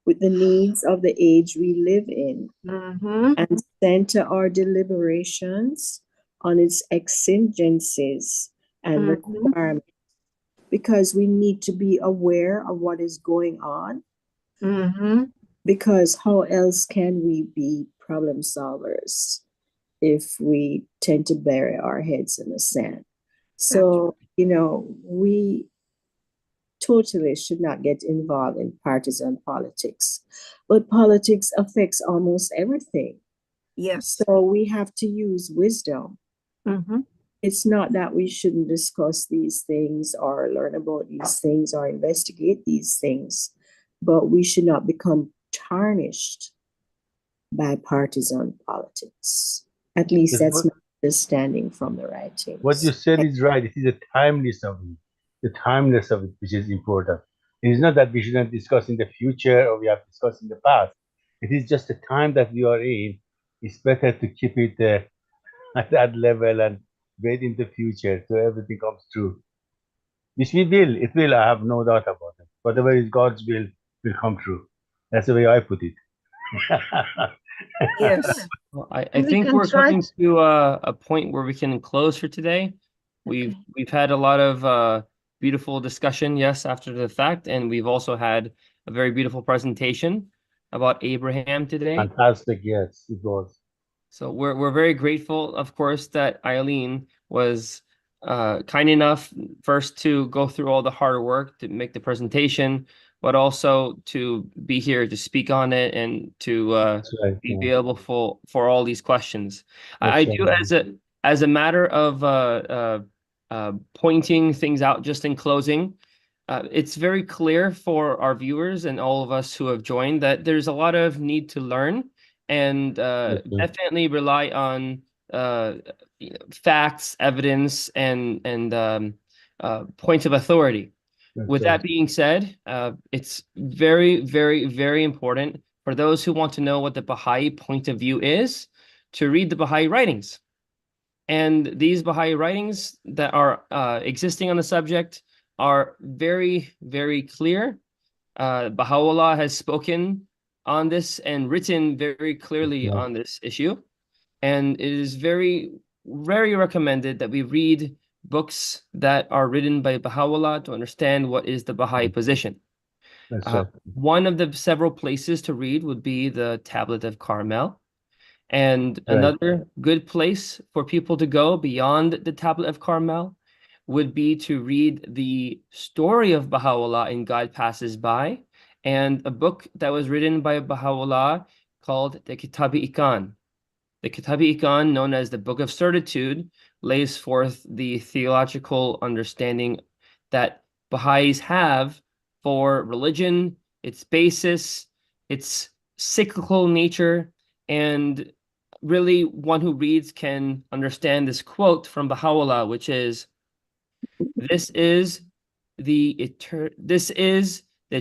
with the needs of the age we live in Mm-hmm. and center our deliberations on its exigencies and Mhm. requirements, because we need to be aware of what is going on, Mm-hmm. because how else can we be problem solvers if we tend to bury our heads in the sand? So, we totally should not get involved in partisan politics, but politics affects almost everything. Yes. So we have to use wisdom. Mm-hmm. It's not that we shouldn't discuss these things or learn about these things or investigate these things, but we should not become tarnished by partisan politics. At least Yes, that's my understanding from the writings. what you said is right. It is the timeless of it, which is important. It is not that we shouldn't discuss in the future or we have discussed in the past. It is just the time that we are in. It's better to keep it at that level and wait in the future till everything comes true. Which we will. It will. I have no doubt about it. Whatever is God's will come true. That's the way I put it. Yes. Well, I And we think can we're try coming to a point where we can close for today. We've had a lot of beautiful discussion, yes, after the fact, and we've also had a very beautiful presentation about Abraham today. Fantastic. Yes, it was. So we're very grateful, of course, that Eileen was kind enough first to go through all the hard work to make the presentation, but also to be here to speak on it and to That's right. be Yeah. available for all these questions. I That's do right. as a matter of pointing things out just in closing. It's very clear for our viewers and all of us who have joined that there's a lot of need to learn and That's right. definitely rely on facts, evidence, and points of authority. That's With right. that being said, it's very, very, very important for those who want to know what the Baha'i point of view is to read the Baha'i writings. And these Baha'i writings that are existing on the subject are very, very clear. Baha'u'llah has spoken on this and written very clearly Right. on this issue. And it is very, very recommended that we read books that are written by Baha'u'llah to understand what is the Baha'i position. That's right. One of the several places to read would be the Tablet of Carmel. And Right. another good place for people to go beyond the Tablet of Carmel would be to read the story of Baha'u'llah in God Passes By, and a book that was written by Baha'u'llah called the Kitab-i-Iqan. The Kitab-i-Iqan, known as the Book of Certitude, lays forth the theological understanding that Baha'is have for religion, its basis, its cyclical nature, and really one who reads can understand this quote from Baha'u'llah, which is, this is the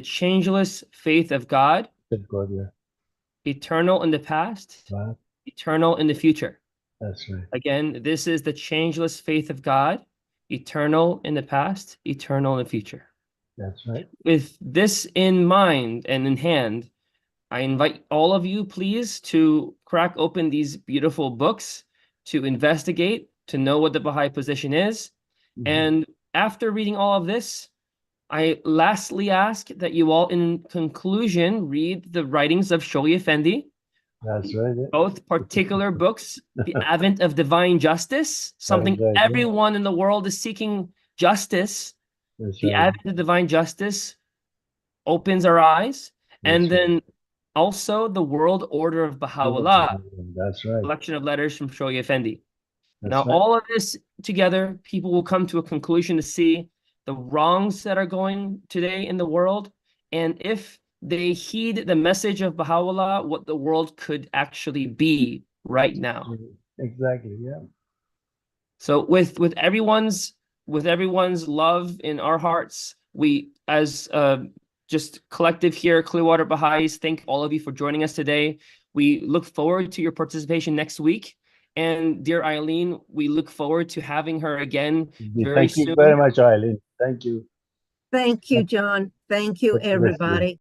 changeless faith of God, Thank God. Yeah. eternal in the past, Right. eternal in the future. That's right. Again, this is the changeless faith of God, eternal in the past, eternal in the future. That's right. With this in mind and in hand, I invite all of you, please, to crack open these beautiful books, to investigate, to know what the Baha'i position is. Mhm. And after reading all of this, I lastly ask that you all, in conclusion, read the writings of Shoghi Effendi, That's right. Yeah. both particular books, The Advent of Divine Justice, something right, yeah. everyone in the world is seeking justice. That's The right. Advent of Divine Justice opens our eyes. And That's right. then also The World Order of Baha'u'llah, That's right. collection of letters from Shoghi Effendi. That's Now, right. all of this together, people will come to a conclusion to see the wrongs that are going today in the world, and if they heed the message of Baha'u'llah, what the world could actually be right now. Exactly. Yeah. So with everyone's love in our hearts, we as just collective here, Clearwater Baha'is, thank all of you for joining us today. We look forward to your participation next week. And dear Eileen, we look forward to having her again very Thank soon. you very much, Eileen. Thank you. Thank you, John. Thank you, God bless you. everybody.